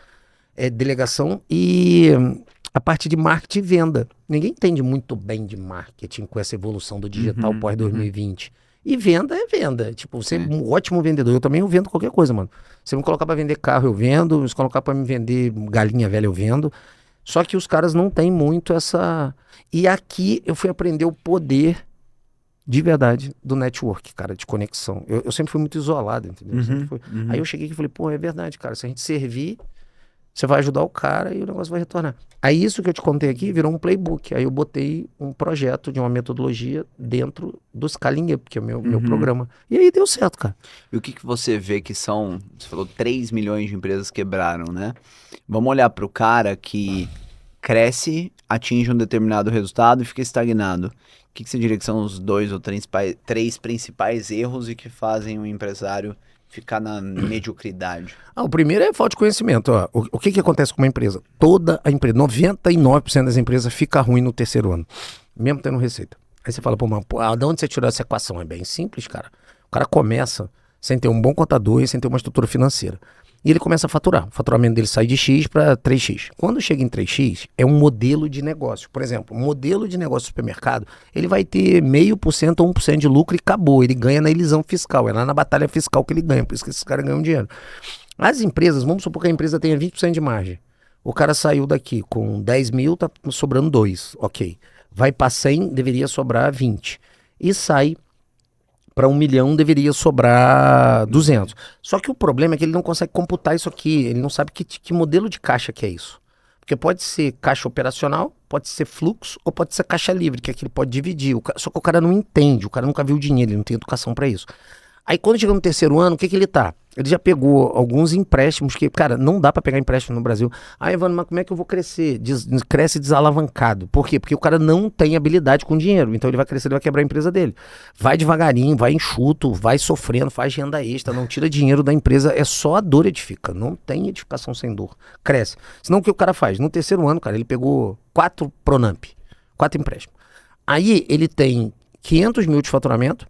É delegação e a parte de marketing e venda. Ninguém entende muito bem de marketing com essa evolução do digital pós-2020. E venda é venda. Tipo, você é um ótimo vendedor. Eu também vendo qualquer coisa, mano. Se me colocar pra vender carro, eu vendo. Se colocar pra me vender galinha velha, eu vendo. Só que os caras não têm muito essa... E aqui eu fui aprender o poder de verdade do network, cara, de conexão. Eu sempre fui muito isolado, entendeu? Aí eu cheguei aqui e falei, pô, é verdade, cara. Se a gente servir, você vai ajudar o cara e o negócio vai retornar. Aí isso que eu te contei aqui virou um playbook. Aí eu botei um projeto de uma metodologia dentro do Scaling Up, que é o meu programa. E aí deu certo, cara. E o que você vê que são, você falou 3 milhões de empresas quebraram, né? Vamos olhar para o cara que cresce, atinge um determinado resultado e fica estagnado. O que você diria que são os 2 ou 3 principais erros e que fazem um empresário ficar na mediocridade? O primeiro é falta de conhecimento. Ó. O que acontece com uma empresa? Toda a empresa, 99% das empresas fica ruim no 3º ano, mesmo tendo receita. Aí você fala, pô, mas de onde você tirou essa equação? É bem simples, cara. O cara começa sem ter um bom contador e sem ter uma estrutura financeira. E ele começa a faturar. O faturamento dele sai de X para 3X. Quando chega em 3X, é um modelo de negócio. Por exemplo, um modelo de negócio de supermercado, ele vai ter 0,5% ou 1% de lucro e acabou. Ele ganha na elisão fiscal. É lá na batalha fiscal que ele ganha. Por isso que esses caras ganham dinheiro. As empresas, vamos supor que a empresa tenha 20% de margem. O cara saiu daqui com 10 mil, tá sobrando 2. Ok. Vai para 100, deveria sobrar 20. E sai para 1 milhão, deveria sobrar 200. Só que o problema é que ele não consegue computar isso aqui. Ele não sabe que modelo de caixa que é isso. Porque pode ser caixa operacional, pode ser fluxo, ou pode ser caixa livre, que é que ele pode dividir. Só que o cara não entende, o cara nunca viu dinheiro, ele não tem educação para isso. Aí quando chega no 3º ano, o que ele tá? Ele já pegou alguns empréstimos que, cara, não dá pra pegar empréstimo no Brasil. Evandro, mas como é que eu vou crescer? Cresce desalavancado. Por quê? Porque o cara não tem habilidade com dinheiro. Então ele vai crescer, ele vai quebrar a empresa dele. Vai devagarinho, vai enxuto, vai sofrendo, faz renda extra, não tira dinheiro da empresa. É só a dor edifica. Não tem edificação sem dor. Cresce. Senão o que o cara faz? No 3º ano, cara, ele pegou 4 Pronamp, 4 empréstimos. Aí ele tem 500 mil de faturamento,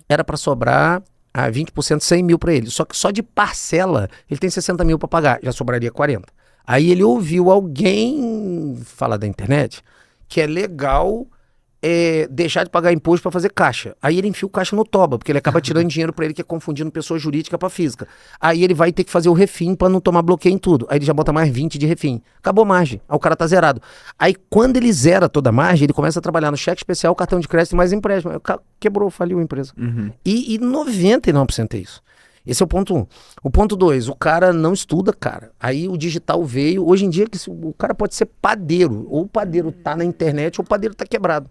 era pra sobrar 20%, 100 mil para ele. Só que só de parcela, ele tem 60 mil para pagar, já sobraria 40. Aí ele ouviu alguém falar da internet que é legal deixar de pagar imposto para fazer caixa. Aí ele enfia o caixa no toba, porque ele acaba tirando dinheiro para ele, que é confundindo pessoa jurídica para física. Aí ele vai ter que fazer o refim para não tomar bloqueio em tudo. Aí ele já bota mais 20 de refim. Acabou a margem. Aí o cara tá zerado. Aí quando ele zera toda a margem, ele começa a trabalhar no cheque especial, cartão de crédito e mais empréstimo. Aí o cara quebrou, faliu a empresa. E 99% é isso. Esse é o ponto 1. O ponto 2, o cara não estuda, cara. Aí o digital veio. Hoje em dia, o cara pode ser padeiro. Ou o padeiro tá na internet, ou o padeiro tá quebrado.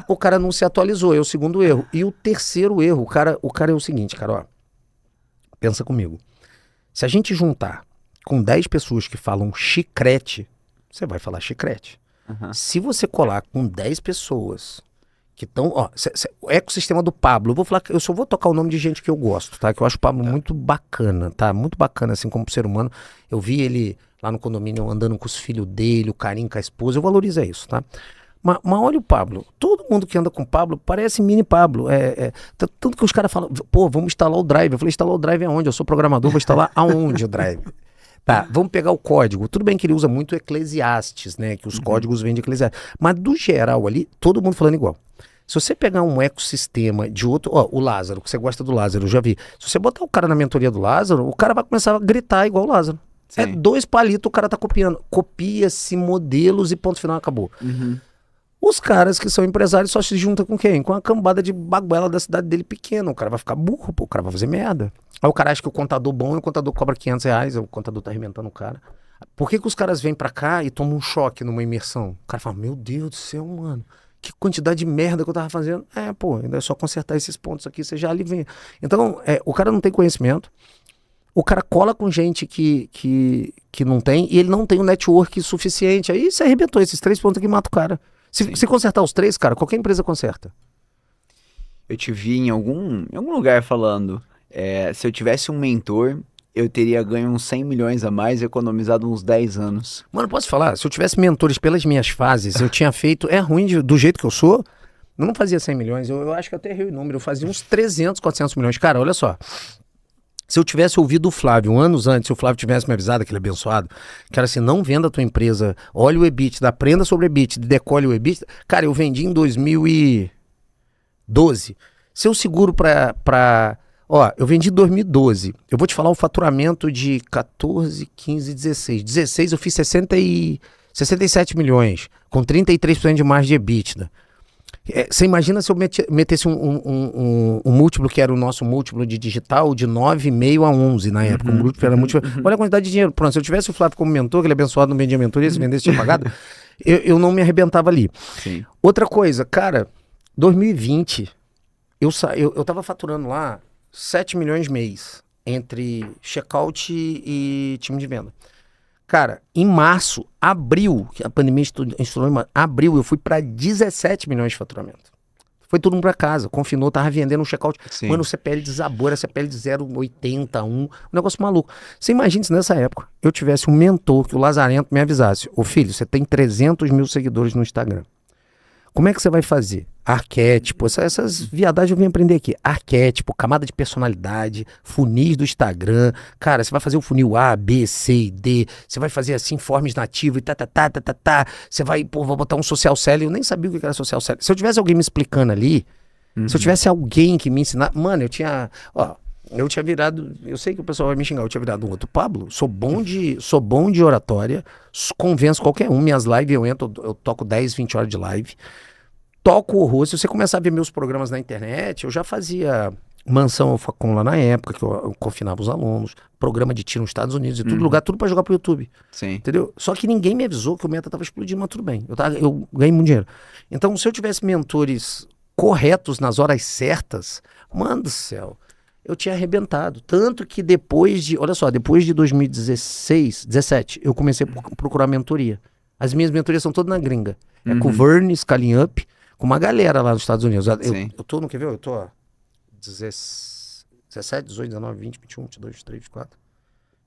O cara não se atualizou, é o segundo erro. E o terceiro erro, o cara é o seguinte, cara, ó. Pensa comigo. Se a gente juntar com 10 pessoas que falam chicrete, você vai falar chicrete. Se você colar com 10 pessoas que estão, ó, o ecossistema do Pablo, eu só vou tocar o nome de gente que eu gosto, tá? Que eu acho o Pablo muito bacana, tá? Muito bacana, assim, como ser humano. Eu vi ele lá no condomínio andando com os filhos dele, o carinho com a esposa, eu valorizo isso, tá? Mas olha o Pablo, todo mundo que anda com o Pablo parece mini Pablo, tanto que os caras falam, pô, vamos instalar o Drive. Eu falei, instalar o Drive aonde? Eu sou programador, vou instalar aonde o Drive? Tá, vamos pegar o código. Tudo bem que ele usa muito Eclesiastes, né? Que os códigos vêm de Eclesiastes. Mas do geral ali, todo mundo falando igual. Se você pegar um ecossistema de outro, ó, o Lázaro, que você gosta do Lázaro, eu já vi. Se você botar o cara na mentoria do Lázaro, o cara vai começar a gritar igual o Lázaro. Sim. 2 palitos, o cara tá copiando. Copia-se modelos e ponto final, acabou. Os caras que são empresários só se juntam com quem? Com a cambada de baguela da cidade dele pequena. O cara vai ficar burro, pô, o cara vai fazer merda. Aí o cara acha que o contador bom e o contador cobra R$500, o contador tá arrebentando o cara. Por que os caras vêm pra cá e tomam um choque numa imersão? O cara fala, meu Deus do céu, mano, que quantidade de merda que eu tava fazendo. Pô, ainda é só consertar esses pontos aqui, você já alivia. Então, o cara não tem conhecimento, o cara cola com gente que não tem, e ele não tem o network suficiente. Aí você arrebentou esses 3 pontos aqui, mata o cara. Se consertar os 3, cara, qualquer empresa conserta. Eu te vi em algum lugar falando, se eu tivesse um mentor, eu teria ganho uns 100 milhões a mais e economizado uns 10 anos. Mano, posso falar? Se eu tivesse mentores pelas minhas fases, eu tinha feito... É ruim do jeito que eu sou, eu não fazia 100 milhões, eu acho que eu até errei o número, eu fazia uns 300, 400 milhões. Cara, olha só. Se eu tivesse ouvido o Flávio anos antes, se o Flávio tivesse me avisado, aquele abençoado, que era assim, não venda a tua empresa, olha o EBITDA, aprenda sobre o EBITDA, decole o EBITDA. Cara, eu vendi em 2012. Se eu seguro eu vendi em 2012. Eu vou te falar o faturamento de 14, 15, 16. 16 eu fiz 67 milhões, com 33% de margem de EBITDA. Você imagina se eu metesse um múltiplo, que era o nosso múltiplo de digital, de 9,5 a 11 na época. O múltiplo era múltiplo. Olha a quantidade de dinheiro. Pronto, se eu tivesse o Flávio como mentor, que ele abençoado, não vendia mentoria, se vendesse tinha pagado, eu não me arrebentava ali. Sim. Outra coisa, cara, 2020, eu tava faturando lá 7 milhões mês, entre checkout e time de venda. Cara, em março, abril, que a pandemia estourou em abril, eu fui para 17 milhões de faturamento. Foi todo mundo para casa, confinou, tava vendendo um checkout. Sim. Mano, o CPL desabou, era CPL de 0,81, um negócio maluco. Você imagina se nessa época eu tivesse um mentor, que o Lazarento me avisasse, ô filho, você tem 300 mil seguidores no Instagram. Como é que você vai fazer? Arquétipo, essas viadagens eu vim aprender aqui. Arquétipo, camada de personalidade, funis do Instagram. Cara, você vai fazer o funil A, B, C e D. Você vai fazer assim, forms nativos e tá. Você vai, vou botar um social selling. Eu nem sabia o que era social selling. Se eu tivesse alguém me explicando ali, se eu tivesse alguém que me ensinar... Mano, eu tinha virado... Eu sei que o pessoal vai me xingar. Eu tinha virado um outro Pablo. Sou bom de oratória. Convenço qualquer um. Minhas lives eu toco 10, 20 horas de live. Toco horror. Se você começar a ver meus programas na internet, eu já fazia Mansão Alfacom lá na época, que eu confinava os alunos, programa de tiro nos Estados Unidos e tudo lugar, tudo pra jogar pro YouTube. Sim. Entendeu? Só que ninguém me avisou que o Meta tava explodindo, mas tudo bem. Eu ganhei muito dinheiro. Então, se eu tivesse mentores corretos nas horas certas, mano do céu, eu tinha arrebentado. Tanto que depois de 2017, eu comecei a procurar mentoria. As minhas mentorias são todas na gringa. É com o Verne, Scaling Up, com uma galera lá nos Estados Unidos. Eu tô, não quer ver? Eu tô 17, 18, 19, 20, 21, 22, 23, 24,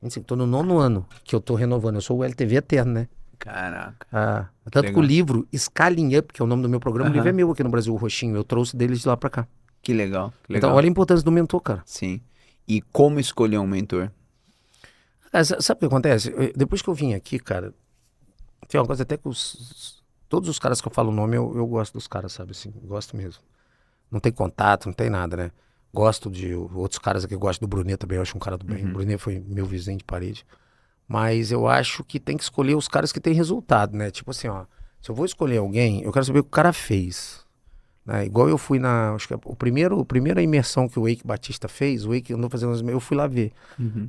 25. Tô no 9º ano que eu tô renovando. Eu sou o LTV eterno, né? Caraca. Tanto que o livro Scaling Up, que é o nome do meu programa, o livro é meu aqui no Brasil, o roxinho. Eu trouxe deles de lá pra cá. Que legal. Então, olha a importância do mentor, cara. Sim. E como escolher um mentor? Sabe o que acontece? Depois que eu vim aqui, cara, tem uma coisa até que Todos os caras que eu falo o nome, eu gosto dos caras, sabe? Assim, gosto mesmo. Não tem contato, não tem nada, né? Gosto de outros caras aqui, eu gosto do Brunet também, eu acho um cara do bem. O Brunet foi meu vizinho de parede. Mas eu acho que tem que escolher os caras que têm resultado, né? Tipo assim, ó, se eu vou escolher alguém, eu quero saber o que o cara fez. Né? Igual eu fui acho que a primeira imersão que o Eike Batista fez, o Eike andou fazendo, eu fui lá ver.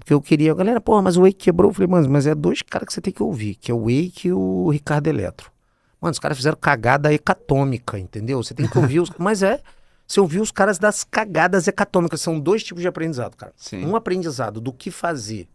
Porque eu queria, galera, porra, mas o Eike quebrou. Eu falei, mano, mas é dois caras que você tem que ouvir, que é o Eike e o Ricardo Eletro. Mano, os caras fizeram cagada hecatômica, entendeu? Você tem que ouvir os... Mas você ouviu os caras das cagadas hecatômicas. São dois tipos de aprendizado, cara. Sim. Um aprendizado do que fazer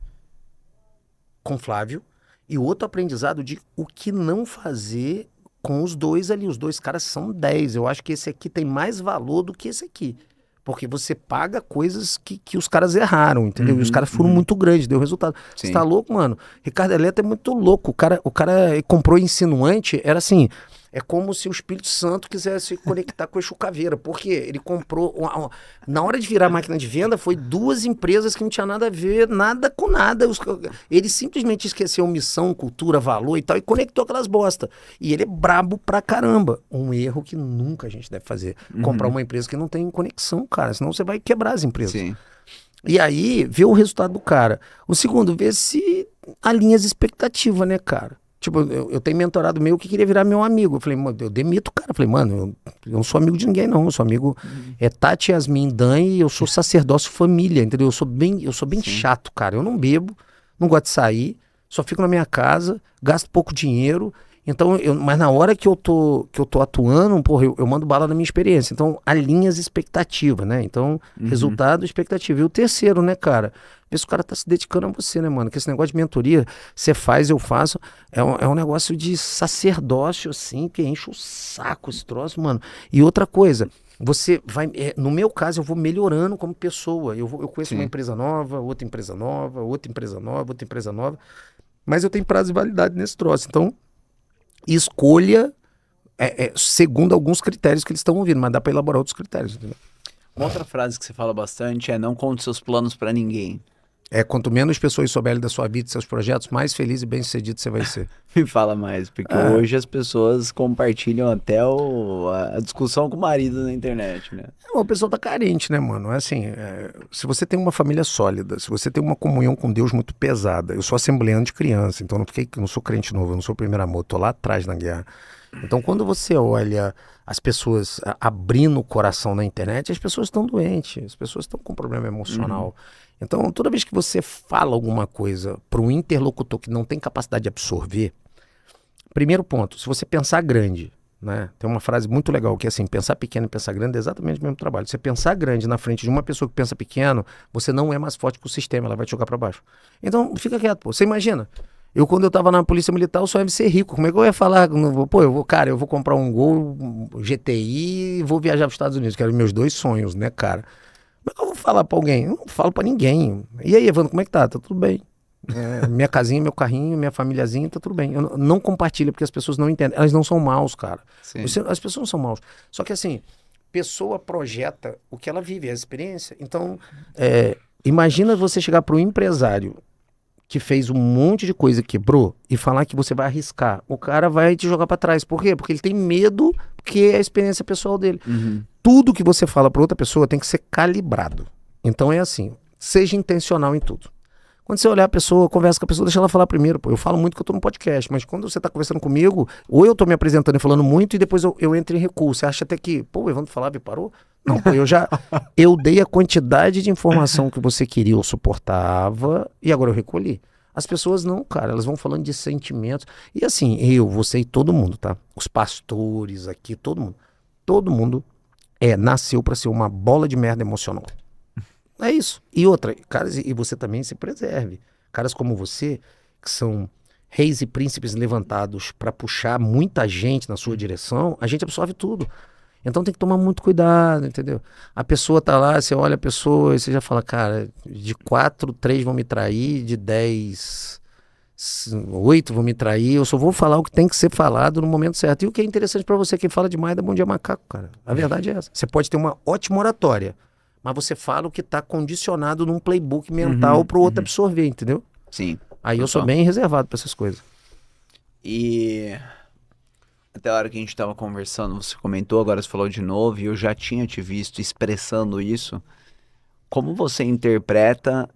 com Flávio e outro aprendizado de o que não fazer com os dois ali. Os dois caras são 10. Eu acho que esse aqui tem mais valor do que esse aqui. Porque você paga coisas que os caras erraram, entendeu? E os caras foram muito grandes, deu resultado. Sim. Você tá louco, mano? Ricardo Eletro é muito louco. O cara comprou insinuante, era assim... É como se o Espírito Santo quisesse conectar com o Exu Caveira. Porque ele comprou... Na hora de virar a máquina de venda, foi duas empresas que não tinha nada a ver, nada com nada. Ele simplesmente esqueceu missão, cultura, valor e tal, e conectou aquelas bosta. E ele é brabo pra caramba. Um erro que nunca a gente deve fazer. Comprar uma empresa que não tem conexão, cara. Senão você vai quebrar as empresas. Sim. E aí, ver o resultado do cara. O segundo, ver se alinha as expectativas, né, cara? Tipo, eu tenho mentorado meu que queria virar meu amigo. Eu falei, mano, eu demito o cara. Eu falei, mano, eu não sou amigo de ninguém, não. Eu sou amigo... É Tati, Yasmin, Dan e eu sou sacerdócio família, entendeu? Eu sou bem chato, cara. Eu não bebo, não gosto de sair, só fico na minha casa, gasto pouco dinheiro. Então, mas na hora que eu tô atuando, porra, eu mando bala na minha experiência. Então, alinha as expectativas, né? Então, resultado, expectativa. E o terceiro, né, cara? Vê se o cara tá se dedicando a você, né, mano? Que esse negócio de mentoria, você faz, eu faço, é um negócio de sacerdócio, assim, que enche o saco esse troço, mano. E outra coisa, você vai... no meu caso, eu vou melhorando como pessoa. Eu conheço uma empresa nova, outra empresa nova, outra empresa nova, outra empresa nova. Mas eu tenho prazo de validade nesse troço. Então, escolha segundo alguns critérios que eles estão ouvindo, mas dá para elaborar outros critérios, entendeu? Uma outra frase que você fala bastante é não conte seus planos pra ninguém. Quanto menos pessoas souberem da sua vida e seus projetos, mais feliz e bem sucedido você vai ser. Me fala mais, porque hoje as pessoas compartilham até a discussão com o marido na internet, né? A pessoa tá carente, né, mano? É assim, se você tem uma família sólida, se você tem uma comunhão com Deus muito pesada, eu sou assembleano de criança, então não sou crente novo, eu não sou o primeiro amor, tô lá atrás na guerra. Então, quando você olha as pessoas abrindo o coração na internet, as pessoas estão doentes, as pessoas estão com problema emocional. Então, toda vez que você fala alguma coisa para um interlocutor que não tem capacidade de absorver, primeiro ponto, se você pensar grande, né? Tem uma frase muito legal que é assim, pensar pequeno e pensar grande é exatamente o mesmo trabalho. Você pensar grande na frente de uma pessoa que pensa pequeno, você não é mais forte que o sistema, ela vai te jogar para baixo. Então, fica quieto, pô. Você imagina... quando eu tava na Polícia Militar, eu sonhava em ser rico. Como é que eu ia falar? Pô, eu vou comprar um Gol GTI e vou viajar para os Estados Unidos, que eram meus dois sonhos, né, cara? Como é que eu vou falar para alguém? Eu não falo para ninguém. E aí, Evandro, como é que tá? Tá tudo bem. Minha casinha, meu carrinho, minha famíliazinha, tá tudo bem. Eu não compartilho porque as pessoas não entendem. Elas não são maus, cara. As pessoas não são maus. Só que assim, pessoa projeta o que ela vive, a experiência. Então, imagina você chegar para um empresário que fez um monte de coisa, quebrou, e falar que você vai arriscar. O cara vai te jogar pra trás. Por quê? Porque ele tem medo, porque é a experiência pessoal dele. Tudo que você fala pra outra pessoa tem que ser calibrado. Então é assim, seja intencional em tudo. Quando você olhar a pessoa, conversa com a pessoa, deixa ela falar primeiro. Pô, eu falo muito que eu tô no podcast, mas quando você tá conversando comigo, ou eu tô me apresentando e falando muito, e depois eu entro em recuo. Você acha até que, pô, o Evandro falava e parou? Não, pô, eu dei a quantidade de informação que você queria ou suportava, e agora eu recolhi. As pessoas não, cara, elas vão falando de sentimentos. E assim, você e todo mundo, tá? Os pastores aqui, todo mundo nasceu pra ser uma bola de merda emocional. É isso. E outra, caras, e você também se preserve. Caras como você, que são reis e príncipes levantados pra puxar muita gente na sua direção, a gente absorve tudo. Então tem que tomar muito cuidado, entendeu? A pessoa tá lá, você olha a pessoa e você já fala, cara, de 4, 3 vão me trair, de 10, 8 vão me trair, eu só vou falar o que tem que ser falado no momento certo. E o que é interessante pra você, quem fala demais dá bom dia macaco, cara. A verdade é essa. Você pode ter uma ótima oratória, mas você fala o que tá condicionado num playbook mental pro outro absorver, entendeu? Sim. Aí eu sou bem reservado pra essas coisas. E Até a hora que a gente tava conversando, você comentou, agora você falou de novo, e eu já tinha te visto expressando isso. Como você interpreta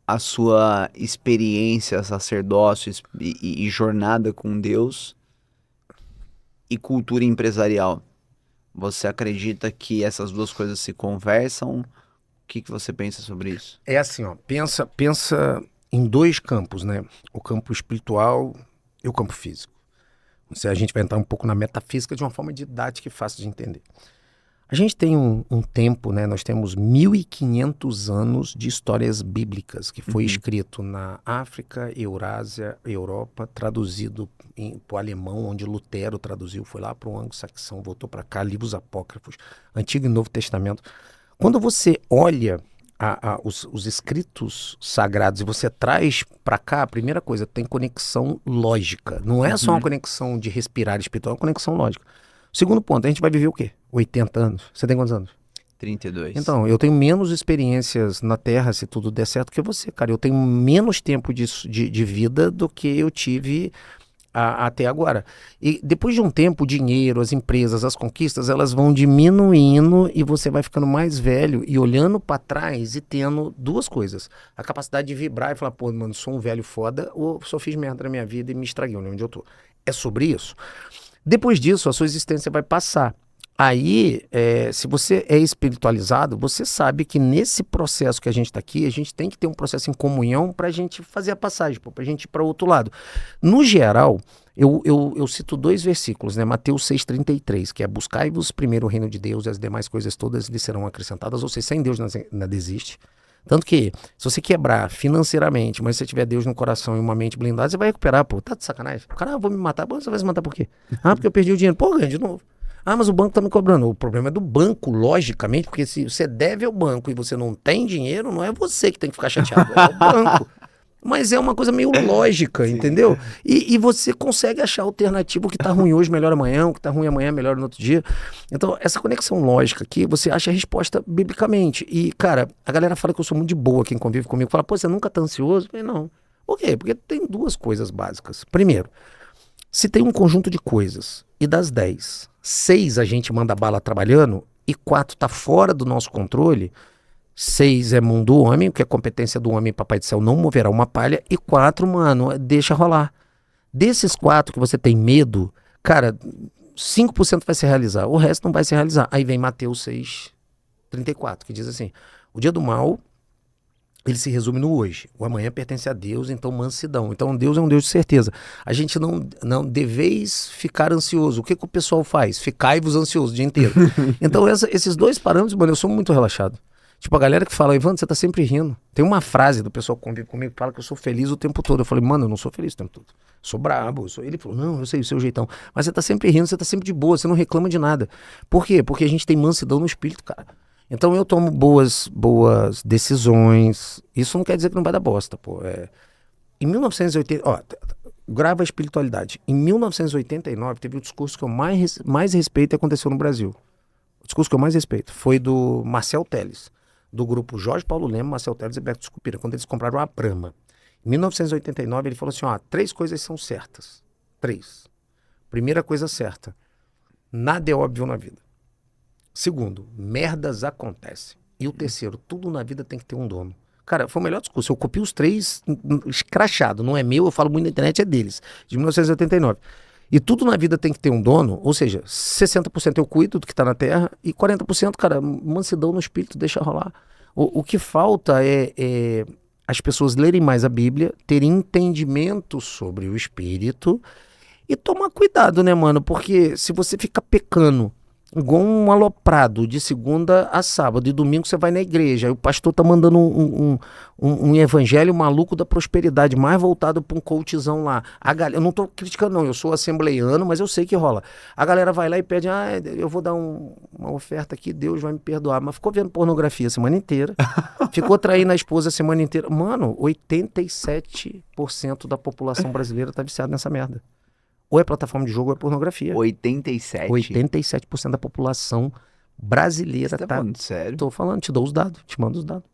a sua experiência, sacerdócio e jornada com Deus e cultura empresarial? Você acredita que essas duas coisas se conversam? O que você pensa sobre isso? É assim, ó, pensa em dois campos, né? O campo espiritual e o campo físico. A gente vai entrar um pouco na metafísica de uma forma didática e fácil de entender. A gente tem um tempo, né? Nós temos 1.500 anos de histórias bíblicas que foi escrito na África, Eurásia, Europa, traduzido para o alemão, onde Lutero traduziu, foi lá para o anglo-saxão, voltou para cá, livros apócrifos, Antigo e Novo Testamento. Quando você olha os escritos sagrados e você traz para cá, a primeira coisa, tem conexão lógica. Não é só uma conexão de respirar espiritual, é uma conexão lógica. Segundo ponto, a gente vai viver o quê? 80 anos. Você tem quantos anos? 32. Então, eu tenho menos experiências na Terra, se tudo der certo, que você, cara. Eu tenho menos tempo de vida do que eu tive até agora. E depois de um tempo, o dinheiro, as empresas, as conquistas, elas vão diminuindo e você vai ficando mais velho e olhando para trás e tendo duas coisas. A capacidade de vibrar e falar, pô, mano, sou um velho foda ou só fiz merda na minha vida e me estraguei onde eu tô. É sobre isso. Depois disso, a sua existência vai passar. Aí, se você é espiritualizado, você sabe que nesse processo que a gente está aqui, a gente tem que ter um processo em comunhão para a gente fazer a passagem, para a gente ir para o outro lado. No geral, eu cito dois versículos, né? Mateus 6,33, que é buscai-vos primeiro o reino de Deus e as demais coisas todas lhe serão acrescentadas, ou seja, sem Deus nada existe. Tanto que, se você quebrar financeiramente, mas se você tiver Deus no coração e uma mente blindada, você vai recuperar, pô, tá de sacanagem? O cara, vou me matar, pô, você vai se matar por quê? Ah, porque eu perdi o dinheiro. Pô, ganha de novo. Ah, mas o banco tá me cobrando. O problema é do banco, logicamente, porque se você deve ao banco e você não tem dinheiro, não é você que tem que ficar chateado, é o banco. Mas é uma coisa meio lógica, entendeu? E você consegue achar alternativa, o que tá ruim hoje melhor amanhã, o que tá ruim amanhã melhor no outro dia. Então, essa conexão lógica aqui, você acha a resposta biblicamente. E, cara, a galera fala que eu sou muito de boa, quem convive comigo, fala, pô, você nunca tá ansioso? Eu falei, não. Por quê? Porque tem duas coisas básicas. Primeiro, se tem um conjunto de coisas, e das 10, 6 a gente manda bala trabalhando, e 4 tá fora do nosso controle, 6 é mão do homem, que é competência do homem, papai do céu não moverá uma palha, e 4, mano, deixa rolar. Desses 4 que você tem medo, cara, 5% vai se realizar, o resto não vai se realizar. Aí vem Mateus 6,34, que diz assim, o dia do mal, ele se resume no hoje. O amanhã pertence a Deus, então mansidão. Então Deus é um Deus de certeza. A gente não deveis ficar ansioso. O que o pessoal faz? Ficai-vos ansioso o dia inteiro. Então esses dois parâmetros, mano, eu sou muito relaxado. Tipo, a galera que fala, Evandro, você tá sempre rindo. Tem uma frase do pessoal que convive comigo que fala que eu sou feliz o tempo todo. Eu falei, mano, eu não sou feliz o tempo todo. Sou brabo. Ele falou, não, eu sei o seu jeitão. Mas você tá sempre rindo, você tá sempre de boa, você não reclama de nada. Por quê? Porque a gente tem mansidão no espírito, cara. Então eu tomo boas decisões. Isso não quer dizer que não vai dar bosta, pô. Em 1980, ó, grava a espiritualidade. Em 1989 teve o discurso que eu mais respeito e aconteceu no Brasil. O discurso que eu mais respeito foi do Marcel Telles, do grupo Jorge Paulo Lema, Marcel Telles e Beto Scupira, quando eles compraram a Brahma. Em 1989 ele falou assim, ó, 3 coisas são certas. 3. Primeira coisa certa, nada é óbvio na vida. Segundo, merdas acontecem. E o terceiro, tudo na vida tem que ter um dono. Cara, foi o melhor discurso. Eu copio os 3 escrachado. Não é meu, eu falo muito na internet, é deles. De 1989. E tudo na vida tem que ter um dono. Ou seja, 60% eu cuido do que está na terra. E 40%, cara, mansidão no espírito, deixa rolar. O que falta é as pessoas lerem mais a Bíblia, terem entendimento sobre o espírito e tomar cuidado, né, mano? Porque se você fica pecando igual um aloprado de segunda a sábado e domingo você vai na igreja, aí o pastor tá mandando um evangelho maluco da prosperidade, mais voltado para um coachzão lá. Eu não tô criticando não, eu sou assembleiano, mas eu sei que rola. A galera vai lá e pede, eu vou dar uma oferta aqui, Deus vai me perdoar, mas ficou vendo pornografia a semana inteira, ficou traindo a esposa a semana inteira. Mano, 87% da população brasileira tá viciada nessa merda. Ou é plataforma de jogo ou é pornografia. 87? 87% da população brasileira Você tá falando sério? Tô falando, te dou os dados, te mando os dados.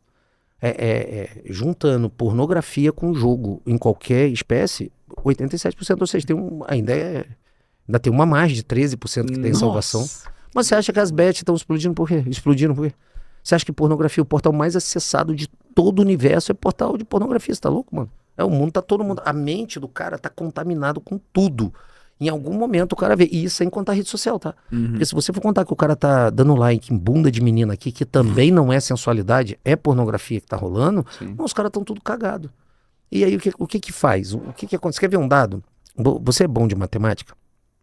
Juntando pornografia com jogo em qualquer espécie, 87%, ou seja, ainda Ainda tem uma margem de 13% que tem salvação. Mas você acha que as bets estão explodindo por quê? Explodindo por quê? Você acha que pornografia, o portal mais acessado de todo o universo é portal de pornografia? Você tá louco, mano? O mundo tá todo mundo... A mente do cara tá contaminado com tudo. Em algum momento o cara vê. E isso sem contar rede social, tá? Porque se você for contar que o cara tá dando like em bunda de menina aqui, que também não é sensualidade, é pornografia que tá rolando, os caras estão tudo cagado. E aí o que faz? O que acontece? Quer ver um dado? Você é bom de matemática?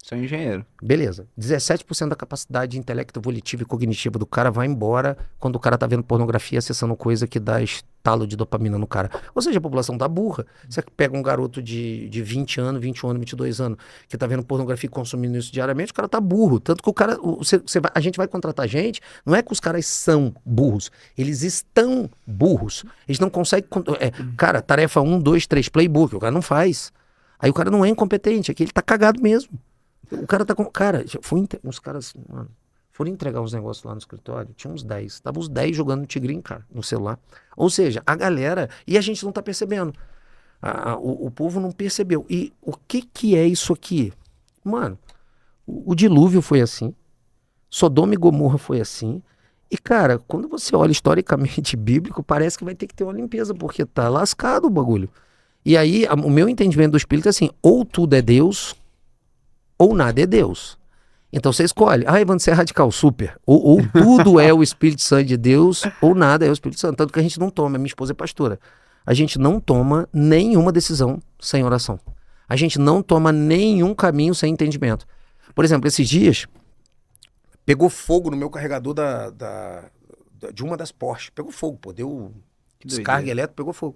Sou engenheiro. Beleza. 17% da capacidade intelecto volitiva e cognitiva do cara vai embora quando o cara tá vendo pornografia, acessando coisa que dá estalo de dopamina no cara. Ou seja, a população tá burra. Você pega um garoto de 20 anos, 21 anos, 22 anos, que tá vendo pornografia e consumindo isso diariamente, o cara tá burro. Tanto que o cara, a gente vai contratar gente, não é que os caras são burros, eles estão burros. Eles não conseguem... cara, tarefa 1, 2, 3, playbook, o cara não faz. Aí o cara não é incompetente, é que ele tá cagado mesmo. O cara tá com... Cara, uns caras, mano, foram entregar uns negócios lá no escritório, tinha uns 10. Estavam os 10 jogando no Tigrinho, cara, no celular. Ou seja, a galera... E a gente não tá percebendo. O povo não percebeu. E o que é isso aqui? Mano, o dilúvio foi assim. Sodoma e Gomorra foi assim. E, cara, quando você olha historicamente bíblico, parece que vai ter que ter uma limpeza, porque tá lascado o bagulho. E aí, o meu entendimento do espírito é assim, ou tudo é Deus... ou nada é Deus. Então você escolhe. Evandro, você é radical, super. Ou tudo é o Espírito Santo de Deus, ou nada é o Espírito Santo. Tanto que a gente não toma, minha esposa é pastora, a gente não toma nenhuma decisão sem oração. A gente não toma nenhum caminho sem entendimento. Por exemplo, esses dias, pegou fogo no meu carregador de uma das Porsche. Pegou fogo, pô, deu descarga elétrica, pegou fogo.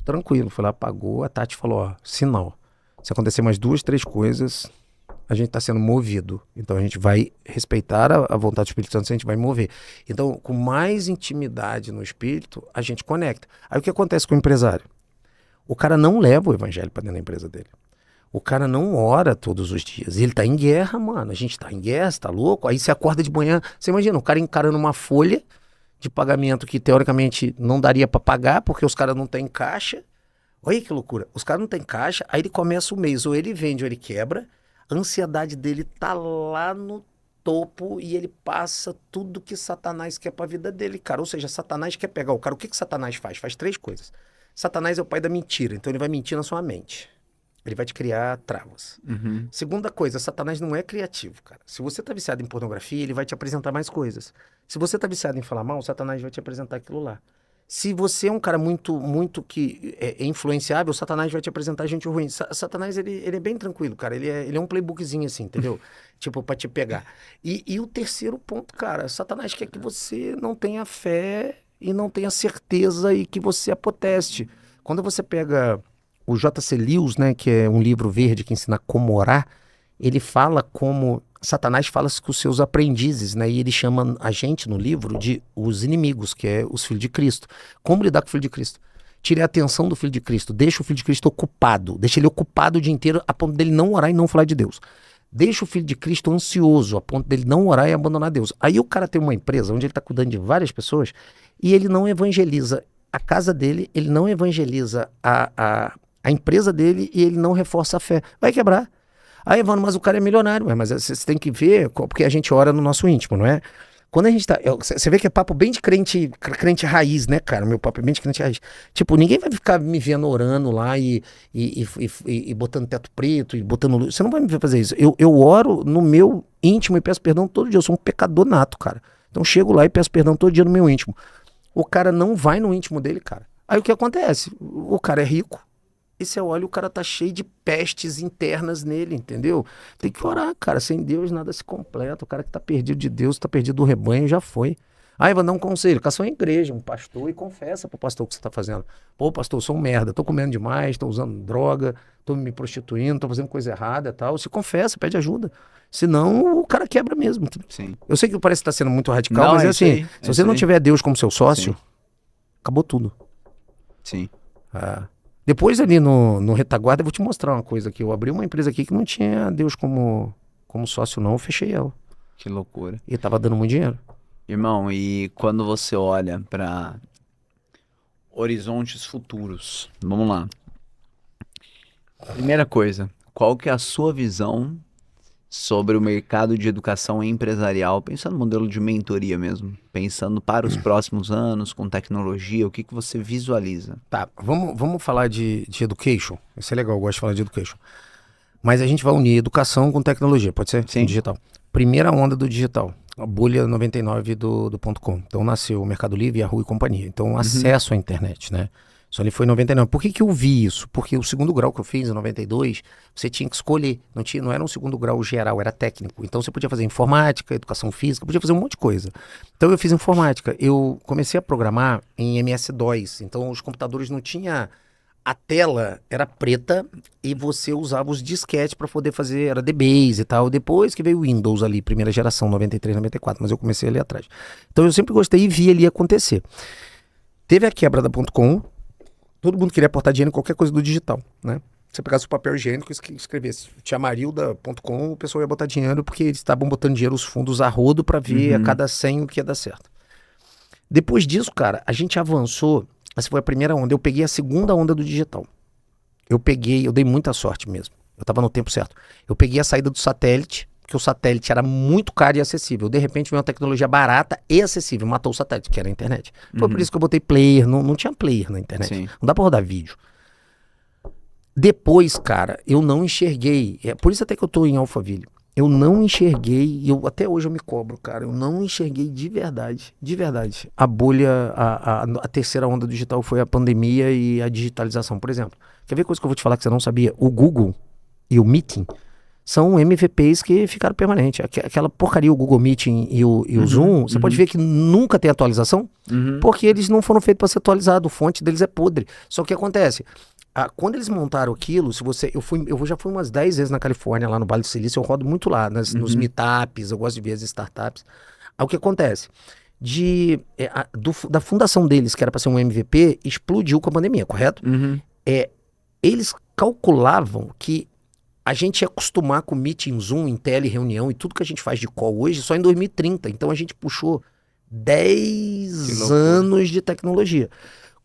Tranquilo, foi lá, apagou, a Tati falou, ó, sinal. Se acontecer mais 2, 3 coisas... a gente está sendo movido. Então a gente vai respeitar a vontade do Espírito Santo, a gente vai mover. Então, com mais intimidade no Espírito, a gente conecta. Aí o que acontece com o empresário? O cara não leva o evangelho para dentro da empresa dele. O cara não ora todos os dias. Ele tá em guerra, mano. A gente tá em guerra, você tá louco? Aí você acorda de manhã, você imagina, o cara encarando uma folha de pagamento que teoricamente não daria para pagar, porque os caras não têm caixa. Olha que loucura. Os caras não têm caixa, aí ele começa o mês, ou ele vende ou ele quebra. A ansiedade dele tá lá no topo e ele passa tudo que Satanás quer pra vida dele, cara. Ou seja, Satanás quer pegar o cara. O que Satanás faz? Faz 3 coisas. Satanás é o pai da mentira, então ele vai mentir na sua mente. Ele vai te criar travas. Segunda coisa, Satanás não é criativo, cara. Se você tá viciado em pornografia, ele vai te apresentar mais coisas. Se você tá viciado em falar mal, Satanás vai te apresentar aquilo lá. Se você é um cara muito que é influenciável, Satanás vai te apresentar gente ruim. Satanás, ele é bem tranquilo, cara. Ele é um playbookzinho assim, entendeu? Tipo, pra te pegar. E o terceiro ponto, cara, Satanás quer que você não tenha fé e não tenha certeza e que você apoteste. Quando você pega o J.C. Lewis, né, que é um livro verde que ensina como orar, ele fala como... Satanás fala com os seus aprendizes, né? E ele chama a gente no livro de os inimigos, que é os filhos de Cristo. Como lidar com o filho de Cristo? Tire a atenção do filho de Cristo, deixa o filho de Cristo ocupado, deixa ele ocupado o dia inteiro a ponto dele não orar e não falar de Deus. Deixa o filho de Cristo ansioso a ponto dele não orar e abandonar Deus. Aí o cara tem uma empresa onde ele está cuidando de várias pessoas e ele não evangeliza a casa dele, ele não evangeliza a empresa dele e ele não reforça a fé. Vai quebrar. Aí, Evandro, mas o cara é milionário. Mas você tem que ver, porque a gente ora no nosso íntimo, não é? Quando a gente tá... Você vê que é papo bem de crente raiz, né, cara? Meu papo é bem de crente raiz. Tipo, ninguém vai ficar me vendo orando lá e botando teto preto e botando luz. Você não vai me ver fazer isso. Eu oro no meu íntimo e peço perdão todo dia. Eu sou um pecador nato, cara. Então chego lá e peço perdão todo dia no meu íntimo. O cara não vai no íntimo dele, cara. Aí o que acontece? O cara é rico. E você olha, o cara tá cheio de pestes internas nele, entendeu? Tem que orar, cara. Sem Deus nada se completa. O cara que tá perdido de Deus, tá perdido do rebanho, já foi. Aí vai dar um conselho. Caça uma igreja, um pastor e confessa pro pastor o que você tá fazendo. Pô, pastor, eu sou um merda. Tô comendo demais, tô usando droga, tô me prostituindo, tô fazendo coisa errada e tal. Se confessa, pede ajuda. Senão o cara quebra mesmo. Sim. Eu sei que parece que tá sendo muito radical, Não, mas é isso assim. aí, Se você não tiver Deus como seu sócio, acabou tudo. Sim. Depois ali no retaguarda eu vou te mostrar uma coisa aqui. Eu abri uma empresa aqui que não tinha Deus como sócio não, eu fechei ela. Que loucura. E tava dando muito dinheiro. Irmão, e quando você olha para horizontes futuros, vamos lá. Primeira coisa, qual que é a sua visão sobre o mercado de educação empresarial, pensando no modelo de mentoria mesmo, pensando para os próximos anos, com tecnologia, o que você visualiza? Tá, vamos falar de education. Isso é legal, eu gosto de falar de education. Mas a gente vai unir educação com tecnologia, pode ser? Sim. Digital. Primeira onda do digital, a bolha 99 do .com. Então nasceu o Mercado Livre, Yahoo e companhia. Então acesso à internet, né? Isso ali foi em 99. Por que eu vi isso? Porque o segundo grau que eu fiz em 92, você tinha que escolher. Não era um segundo grau geral, era técnico. Então você podia fazer informática, educação física, podia fazer um monte de coisa. Então eu fiz informática. Eu comecei a programar em MS-DOS. Então os computadores não tinham... A tela era preta e você usava os disquetes para poder fazer, era DBase e tal. Depois que veio o Windows ali, primeira geração, 93, 94, mas eu comecei ali atrás. Então eu sempre gostei e vi ali acontecer. Teve a quebra da .com, todo mundo queria aportar dinheiro em qualquer coisa do digital, né? Você pegasse o papel higiênico e escrevesse Tia Marilda.com, o pessoal ia botar dinheiro porque eles estavam botando dinheiro, os fundos a rodo para ver a cada 100 o que ia dar certo. Depois disso, cara, a gente avançou. Essa foi a primeira onda. Eu peguei a segunda onda do digital. Eu dei muita sorte mesmo. Eu estava no tempo certo. Eu peguei a saída do satélite, porque o satélite era muito caro e acessível. De repente veio uma tecnologia barata e acessível. Matou o satélite, que era a internet. Foi por isso que eu botei player. Não tinha player na internet. Sim. Não dá pra rodar vídeo. Depois, cara, eu não enxerguei. É por isso até que eu tô em Alphaville. Eu não enxerguei, e até hoje eu me cobro, cara, eu não enxerguei de verdade, a bolha, a terceira onda digital foi a pandemia e a digitalização. Por exemplo, quer ver coisa que eu vou te falar que você não sabia? O Google e o Meeting são MVPs que ficaram permanentes. Aquela porcaria, o Google Meeting e o Zoom, você pode ver que nunca tem atualização, porque eles não foram feitos para ser atualizados, a fonte deles é podre. Só que o que acontece? Quando eles montaram aquilo, eu já fui umas 10 vezes na Califórnia, lá no Vale do Silício, eu rodo muito lá, nos meetups, eu gosto de ver as startups. Aí o que acontece? Da fundação deles, que era para ser um MVP, explodiu com a pandemia, correto? Eles calculavam que a gente ia acostumar com Meeting, Zoom, em tele-reunião e tudo que a gente faz de call hoje só em 2030. Então a gente puxou 10 anos de tecnologia.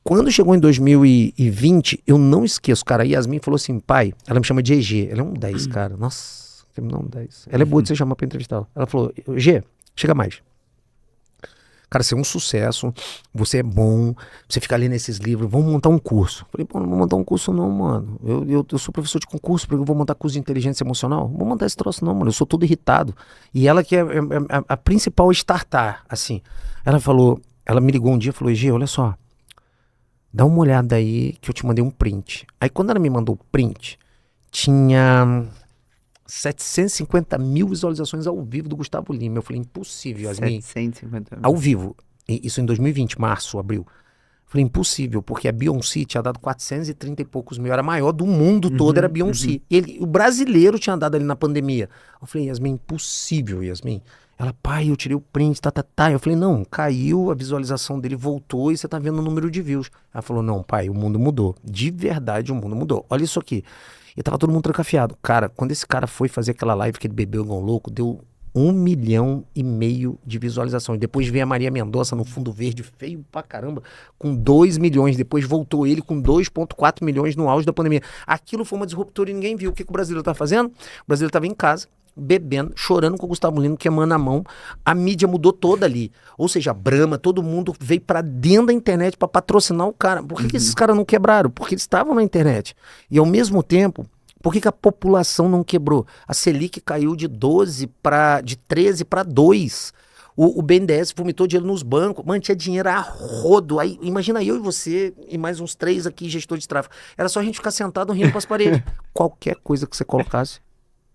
Quando chegou em 2020, eu não esqueço, cara, a Yasmin falou assim, pai, ela me chama de EG, ela é um 10, cara, nossa, que não 10. Ela é boa de você chamar pra entrevistá-la. Ela falou, G, chega mais. Cara, você é um sucesso, você é bom, você fica ali nesses livros, vamos montar um curso. Falei, pô, não vou montar um curso não, mano. Eu sou professor de concurso, porque eu vou montar curso de inteligência emocional? Não vou montar esse troço não, mano, eu sou todo irritado. E ela que é a principal startar, assim. Ela me ligou um dia e falou, EG, olha só, dá uma olhada aí que eu te mandei um print. Aí quando ela me mandou o print, tinha 750 mil visualizações ao vivo do Gustavo Lima. Eu falei, impossível, Yasmin. 750 mil. Ao vivo. Isso em 2020, março, abril. Eu falei, impossível, porque a Beyoncé tinha dado 430 e poucos mil. Era a maior do mundo todo, era a Beyoncé. O brasileiro tinha dado ali na pandemia. Eu falei, Yasmin, impossível, Yasmin. Ela, pai, eu tirei o print, tá. Eu falei, não, caiu, a visualização dele voltou e você tá vendo o número de views. Ela falou, não, pai, o mundo mudou. De verdade, o mundo mudou. Olha isso aqui. E tava todo mundo trancafiado. Cara, quando esse cara foi fazer aquela live que ele bebeu igual um louco, deu 1,5 milhão de visualizações. Depois veio a Maria Mendonça no fundo verde, feio pra caramba, com 2 milhões. Depois voltou ele com 2,4 milhões no auge da pandemia. Aquilo foi uma disruptura e ninguém viu. O que o brasileiro tá fazendo? O brasileiro tava em casa, bebendo, chorando com o Gustavo Lima, queimando a mão. A mídia mudou toda ali. Ou seja, a Brahma, todo mundo veio pra dentro da internet pra patrocinar o cara. Por que esses caras não quebraram? Porque eles estavam na internet. E ao mesmo tempo, por que a população não quebrou? A Selic caiu de 13 para 2. O BNDES vomitou dinheiro nos bancos, mantinha dinheiro a rodo. Aí, imagina eu e você e mais uns 3 aqui, gestor de tráfego. Era só a gente ficar sentado rindo pras paredes. Qualquer coisa que você colocasse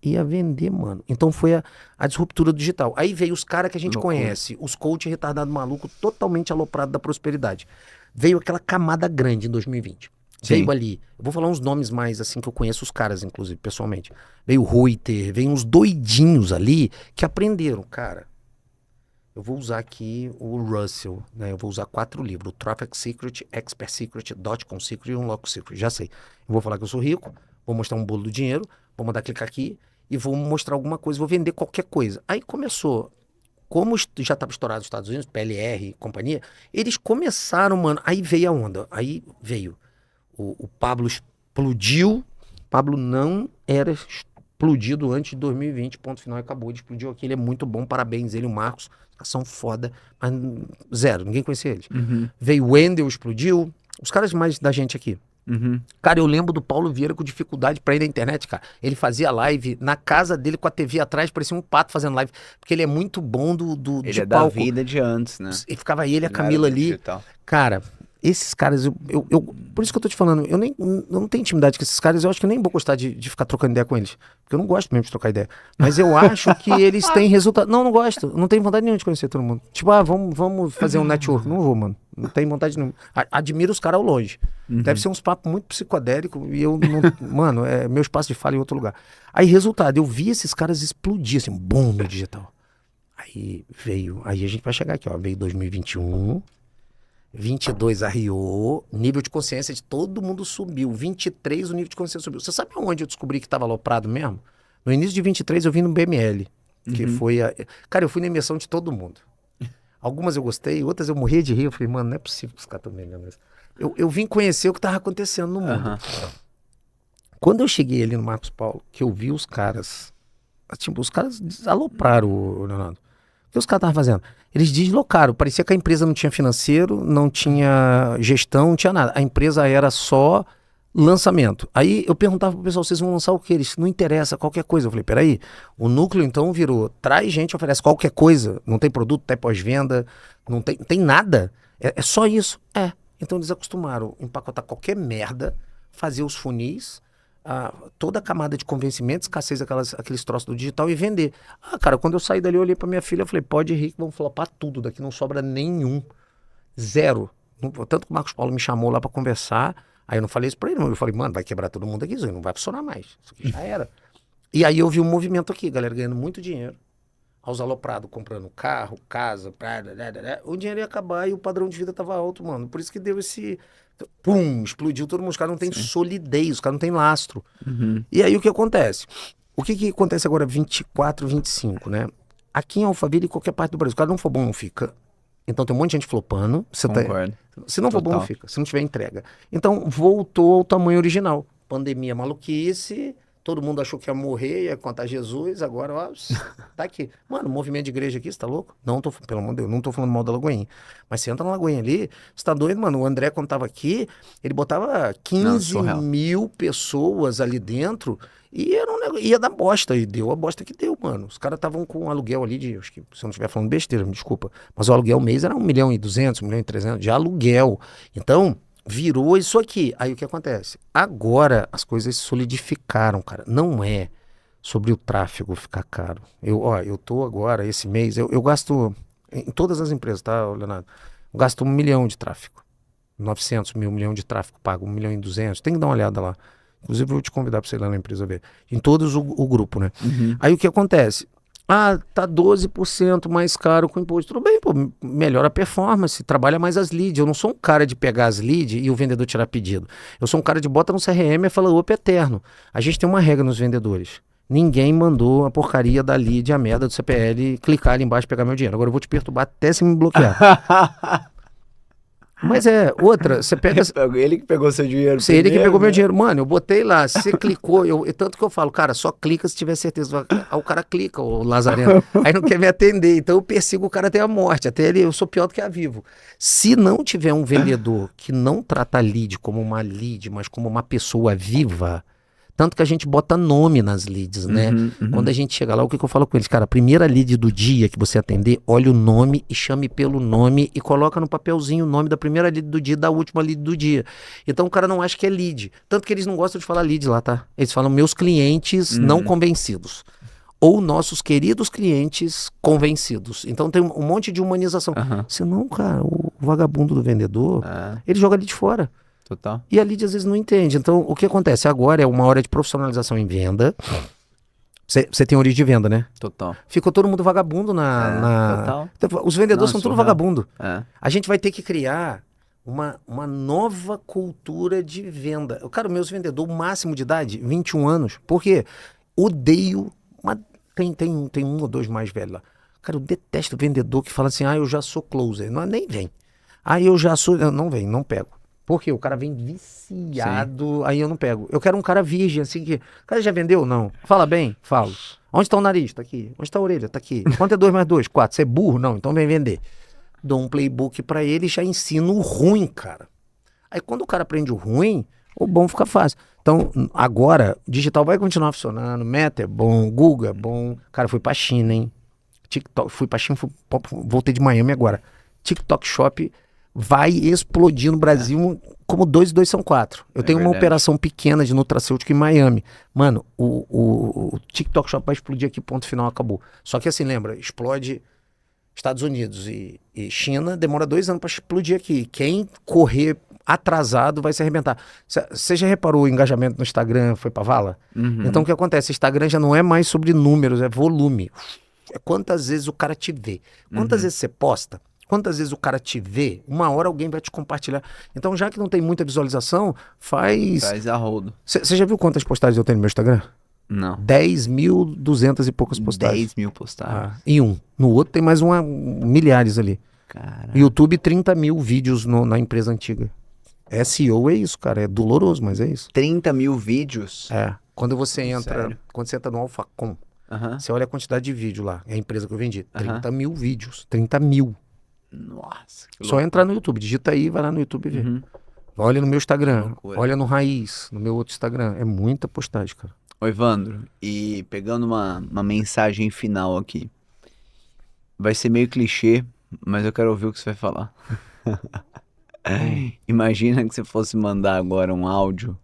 ia vender, mano. Então foi a disruptura digital. Aí veio os caras que a gente conhece, os coach retardado maluco, totalmente aloprado da prosperidade. Veio aquela camada grande em 2020. Sim. Veio ali, eu vou falar uns nomes mais assim que eu conheço os caras, inclusive, pessoalmente. Veio o Reuter, veio uns doidinhos ali que aprenderam, cara. Eu vou usar aqui o Russell, né? Eu vou usar 4 livros, o Traffic Secret, Expert Secret, Dotcom Secret e Unlock Secret, já sei. Eu vou falar que eu sou rico, vou mostrar um bolo do dinheiro, vou mandar clicar aqui e vou mostrar alguma coisa, vou vender qualquer coisa. Aí começou, como já estava estourado nos Estados Unidos, PLR e companhia, eles começaram, mano, aí veio a onda, aí veio. O Pablo explodiu. Pablo não era explodido antes de 2020, ponto final, acabou. Ele explodiu aqui, ele é muito bom, parabéns, ele e o Marcos, são foda, mas zero, ninguém conhecia eles. Veio o Wendel, explodiu, os caras mais da gente aqui. Cara, eu lembro do Paulo Vieira com dificuldade pra ir na internet, cara. Ele fazia live na casa dele com a TV atrás, parecia um pato fazendo live, porque ele é muito bom Ele de é da palco. vida de antes, né? E ficava ele e a Ele Camila era do ali. digital. Cara, esses caras, por isso que eu tô te falando, eu não tenho intimidade com esses caras, eu acho que eu nem vou gostar de ficar trocando ideia com eles, porque eu não gosto mesmo de trocar ideia, mas eu acho que eles têm resultado, não gosto, não tenho vontade nenhuma de conhecer todo mundo, tipo, vamos fazer um network, não vou, mano, não tenho vontade nenhuma, admiro os caras ao longe, deve ser uns papos muito psicodélicos e eu não, mano, meu espaço de fala é em outro lugar, aí resultado, eu vi esses caras explodir, assim, bom no digital, aí a gente vai chegar aqui, ó, veio 2021, 22 arriou, nível de consciência de todo mundo subiu. 23 o nível de consciência subiu. Você sabe onde eu descobri que estava aloprado mesmo? No início de 23 eu vim no BML, que foi a... Cara, eu fui na imersão de todo mundo. Algumas eu gostei, outras eu morria de rir. Eu falei, mano, não é possível que os caras estão vendo isso. Eu vim conhecer o que estava acontecendo no mundo. Quando eu cheguei ali no Marcos Paulo, que eu vi os caras, tipo, os caras alopraram o Leonardo. O que os caras estavam fazendo? Eles deslocaram, parecia que a empresa não tinha financeiro, não tinha gestão, não tinha nada. A empresa era só lançamento. Aí eu perguntava pro pessoal, vocês vão lançar o quê? Eles, não interessa, qualquer coisa. Eu falei, peraí, o núcleo então virou, traz gente, oferece qualquer coisa, não tem produto, tem pós-venda, não tem nada. É só isso. Então eles acostumaram a empacotar qualquer merda, fazer os funis, toda a camada de convencimento, escassez aqueles troços do digital e vender. Cara, quando eu saí dali, eu olhei pra minha filha e falei, pode rir que vamos flopar tudo, daqui não sobra nenhum. Zero. Tanto que o Marcos Paulo me chamou lá pra conversar, aí eu não falei isso pra ele, eu falei, mano, vai quebrar todo mundo aqui, isso aí não vai funcionar mais. Isso aqui já era. E aí eu vi um movimento aqui, galera ganhando muito dinheiro, aos aloprados comprando carro, casa, o dinheiro ia acabar e o padrão de vida tava alto, mano. Por isso que deu esse... Pum, explodiu todo mundo. Os caras não têm solidez, os caras não têm lastro. E aí o que acontece? O que acontece agora 24, 25, né? Aqui em Alphaville e qualquer parte do Brasil, o cara não for bom, não fica. Então tem um monte de gente flopando. Concordo. Se não for bom, não fica. Se não tiver entrega. Então voltou ao tamanho original. Pandemia maluquice, todo mundo achou que ia morrer, ia contar Jesus, agora, ó, tá aqui. Mano, movimento de igreja aqui, você tá louco? Não tô, pelo amor de Deus, não tô falando mal da Lagoinha. Mas você entra na Lagoinha ali, você tá doido, mano. O André, quando tava aqui, ele botava 15 mil pessoas ali dentro e ia dar bosta. E deu a bosta que deu, mano. Os caras estavam com um aluguel ali de, acho que, se eu não estiver falando besteira, me desculpa, mas o aluguel mês era 1.200.000, 1.300.000 de aluguel. Então... virou isso aqui. Aí o que acontece? Agora as coisas solidificaram, cara. Não é sobre o tráfego ficar caro. Eu tô agora, esse mês, eu gasto, em todas as empresas, tá, Leonardo? Eu gasto 1 milhão de tráfego. 900 mil, 1 milhão de tráfego pago, 1.200.000. Tem que dar uma olhada lá. Inclusive eu vou te convidar pra você ir lá na empresa ver. Em todos o grupo, né? Aí o que acontece? Tá 12% mais caro com imposto. Tudo bem, pô, melhora a performance, trabalha mais as leads. Eu não sou um cara de pegar as leads e o vendedor tirar pedido. Eu sou um cara de bota no CRM e fala, opa, eterno. A gente tem uma regra nos vendedores. Ninguém mandou a porcaria da lead, a merda do CPL, clicar ali embaixo e pegar meu dinheiro. Agora eu vou te perturbar até se me bloquear. Mas outra, você pega... Ele que pegou seu dinheiro. Ele que pegou meu dinheiro. Mano, eu botei lá, você clicou, tanto que eu falo, cara, só clica se tiver certeza. Aí o cara clica, o Lazareno, aí não quer me atender. Então eu persigo o cara até a morte, até ele, eu sou pior do que a Vivo. Se não tiver um vendedor que não trata a lead como uma lead, mas como uma pessoa viva... Tanto que a gente bota nome nas leads, né? Quando a gente chega lá, o que eu falo com eles? Cara, a primeira lead do dia que você atender, olha o nome e chame pelo nome e coloca no papelzinho o nome da primeira lead do dia e da última lead do dia. Então o cara não acha que é lead. Tanto que eles não gostam de falar lead lá, tá? Eles falam meus clientes não convencidos. Ou nossos queridos clientes convencidos. Então tem um monte de humanização. Senão, cara, o vagabundo do vendedor, ele joga ali de fora. Total. E a lead às vezes não entende. Então, o que acontece agora é uma hora de profissionalização em venda. Você tem origem de venda, né? Total. Ficou todo mundo vagabundo Total. Então, os vendedores são tudo vagabundo. É. A gente vai ter que criar uma nova cultura de venda. Cara, meus vendedores, o máximo de idade, 21 anos. Por quê? Odeio... Tem um ou dois mais velhos lá. Cara, eu detesto vendedor que fala assim, eu já sou closer. Não, nem vem. Eu já sou... Não vem, não pego. Porque o cara vem viciado, aí eu não pego. Eu quero um cara virgem, assim que... O cara já vendeu? Não. Fala bem? Falo. Onde está o nariz? Tá aqui. Onde está a orelha? Tá aqui. Quanto é 2 mais 2? 4. Você é burro? Não. Então vem vender. Dou um playbook pra ele e já ensino o ruim, cara. Aí quando o cara aprende o ruim, o bom fica fácil. Então, agora, digital vai continuar funcionando, Meta é bom, Google é bom. Cara, fui pra China, hein? TikTok, fui pra China, voltei de Miami agora. TikTok Shop vai explodir no Brasil como 2 e 2 são 4. Eu tenho uma operação pequena de nutracêutico em Miami. Mano, o TikTok Shop vai explodir aqui, ponto final, acabou. Só que assim, lembra, explode Estados Unidos e China, demora 2 anos pra explodir aqui. Quem correr atrasado vai se arrebentar. Você já reparou o engajamento no Instagram foi pra vala? Então o que acontece? O Instagram já não é mais sobre números, é volume. É quantas vezes o cara te vê. Quantas vezes você posta? Quantas vezes o cara te vê? Uma hora alguém vai te compartilhar. Então, já que não tem muita visualização, Faz a rodo. Você já viu quantas postagens eu tenho no meu Instagram? Não. 10.200 e poucas postagens. 10 mil postagens. E um. No outro tem mais milhares ali. Caraca. YouTube, 30 mil vídeos na empresa antiga. SEO é isso, cara. É doloroso, mas é isso. 30 mil vídeos? É. Quando você entra, Sério? quando você entra no Alphacom, Aham. você olha a quantidade de vídeo lá. É a empresa que eu vendi. 30 mil vídeos. 30 mil. Nossa. Que Só entrar no YouTube. Digita aí, vai lá no YouTube e vê. Uhum. Olha no meu Instagram. Loucura. Olha no Raiz, no meu outro Instagram. É muita postagem, cara. Ô, Evandro, e pegando uma mensagem final aqui. Vai ser meio clichê, mas eu quero ouvir o que você vai falar. Imagina que você fosse mandar agora um áudio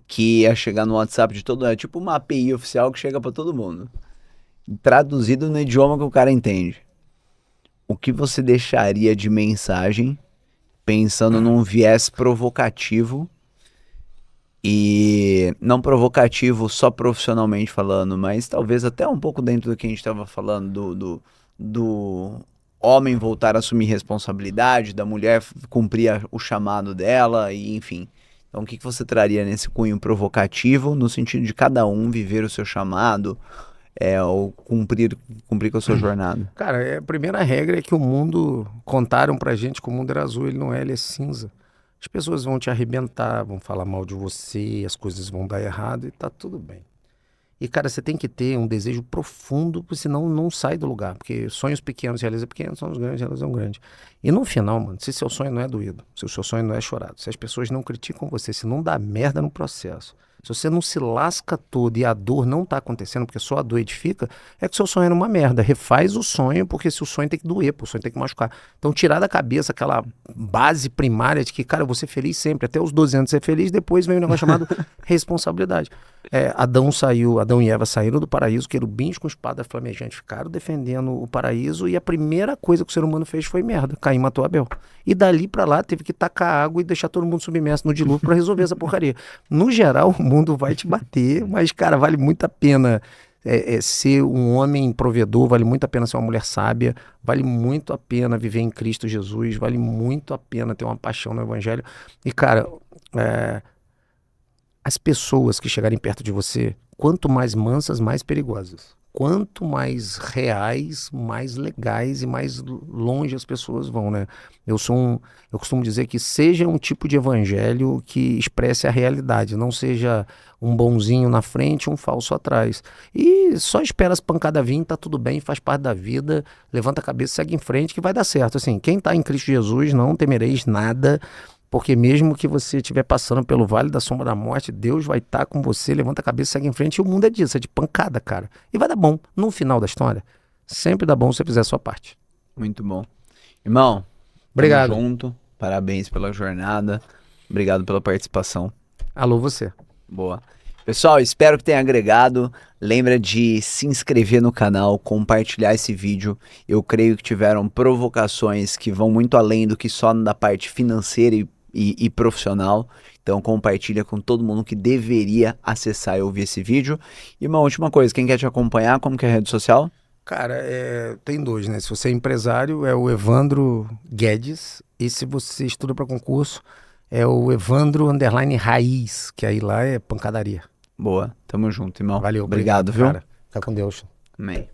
que ia chegar no WhatsApp de todo mundo. É tipo uma API oficial que chega pra todo mundo. Traduzido no idioma que o cara entende. O que você deixaria de mensagem pensando num viés provocativo e não provocativo só profissionalmente falando, mas talvez até um pouco dentro do que a gente estava falando do homem voltar a assumir responsabilidade, da mulher cumprir o chamado dela e enfim. Então o que você traria nesse cunho provocativo no sentido de cada um viver o seu chamado ou cumprir com a sua jornada? Cara, a primeira regra é que o mundo, contaram pra gente que o mundo era azul, ele não é, ele é cinza. As pessoas vão te arrebentar, vão falar mal de você, as coisas vão dar errado e tá tudo bem. E, cara, você tem que ter um desejo profundo, porque senão não sai do lugar. Porque sonhos pequenos realizam pequenos, sonhos grandes realizam grandes. E no final, mano, se seu sonho não é doído, se o seu sonho não é chorado, se as pessoas não criticam você, se não dá merda no processo, se você não se lasca todo e a dor não tá acontecendo, porque só a dor edifica, é que seu sonho era uma merda. Refaz o sonho, porque se o sonho tem que doer, o sonho tem que machucar. Então tirar da cabeça aquela base primária de que, cara, eu vou ser feliz sempre, até os 12 anos ser feliz, depois vem um negócio chamado responsabilidade. Adão e Eva saíram do paraíso, querubins com espada flamejante ficaram defendendo o paraíso e a primeira coisa que o ser humano fez foi merda, Caim matou Abel. E dali pra lá teve que tacar água e deixar todo mundo submerso no dilúvio pra resolver essa porcaria. No geral, o mundo vai te bater, mas, cara, vale muito a pena ser um homem provedor, vale muito a pena ser uma mulher sábia, vale muito a pena viver em Cristo Jesus, vale muito a pena ter uma paixão no Evangelho. E, cara, as pessoas que chegarem perto de você, quanto mais mansas, mais perigosas. Quanto mais reais, mais legais e mais longe as pessoas vão, né? Eu costumo dizer que seja um tipo de evangelho que expresse a realidade, não seja um bonzinho na frente, um falso atrás. E só espera as pancadas virem, tá tudo bem, faz parte da vida, levanta a cabeça, segue em frente que vai dar certo. Assim, quem tá em Cristo Jesus não temereis nada, porque mesmo que você estiver passando pelo vale da sombra da morte, Deus vai estar com você, levanta a cabeça, segue em frente, e o mundo é disso, é de pancada, cara. E vai dar bom. No final da história, sempre dá bom se você fizer a sua parte. Muito bom. Irmão, obrigado. Tamo junto, parabéns pela jornada, obrigado pela participação. Alô, você. Boa. Pessoal, espero que tenha agregado. Lembra de se inscrever no canal, compartilhar esse vídeo. Eu creio que tiveram provocações que vão muito além do que só da parte financeira e profissional. Então compartilha com todo mundo que deveria acessar e ouvir esse vídeo. E uma última coisa, quem quer te acompanhar, como que é a rede social? Cara, tem 2, né? Se você é empresário, é o Evandro Guedes. E se você estuda para concurso, é o Evandro_Raiz, que aí lá é pancadaria. Boa, tamo junto, irmão. Valeu, obrigado viu? Cara. Fica com Deus. Amém.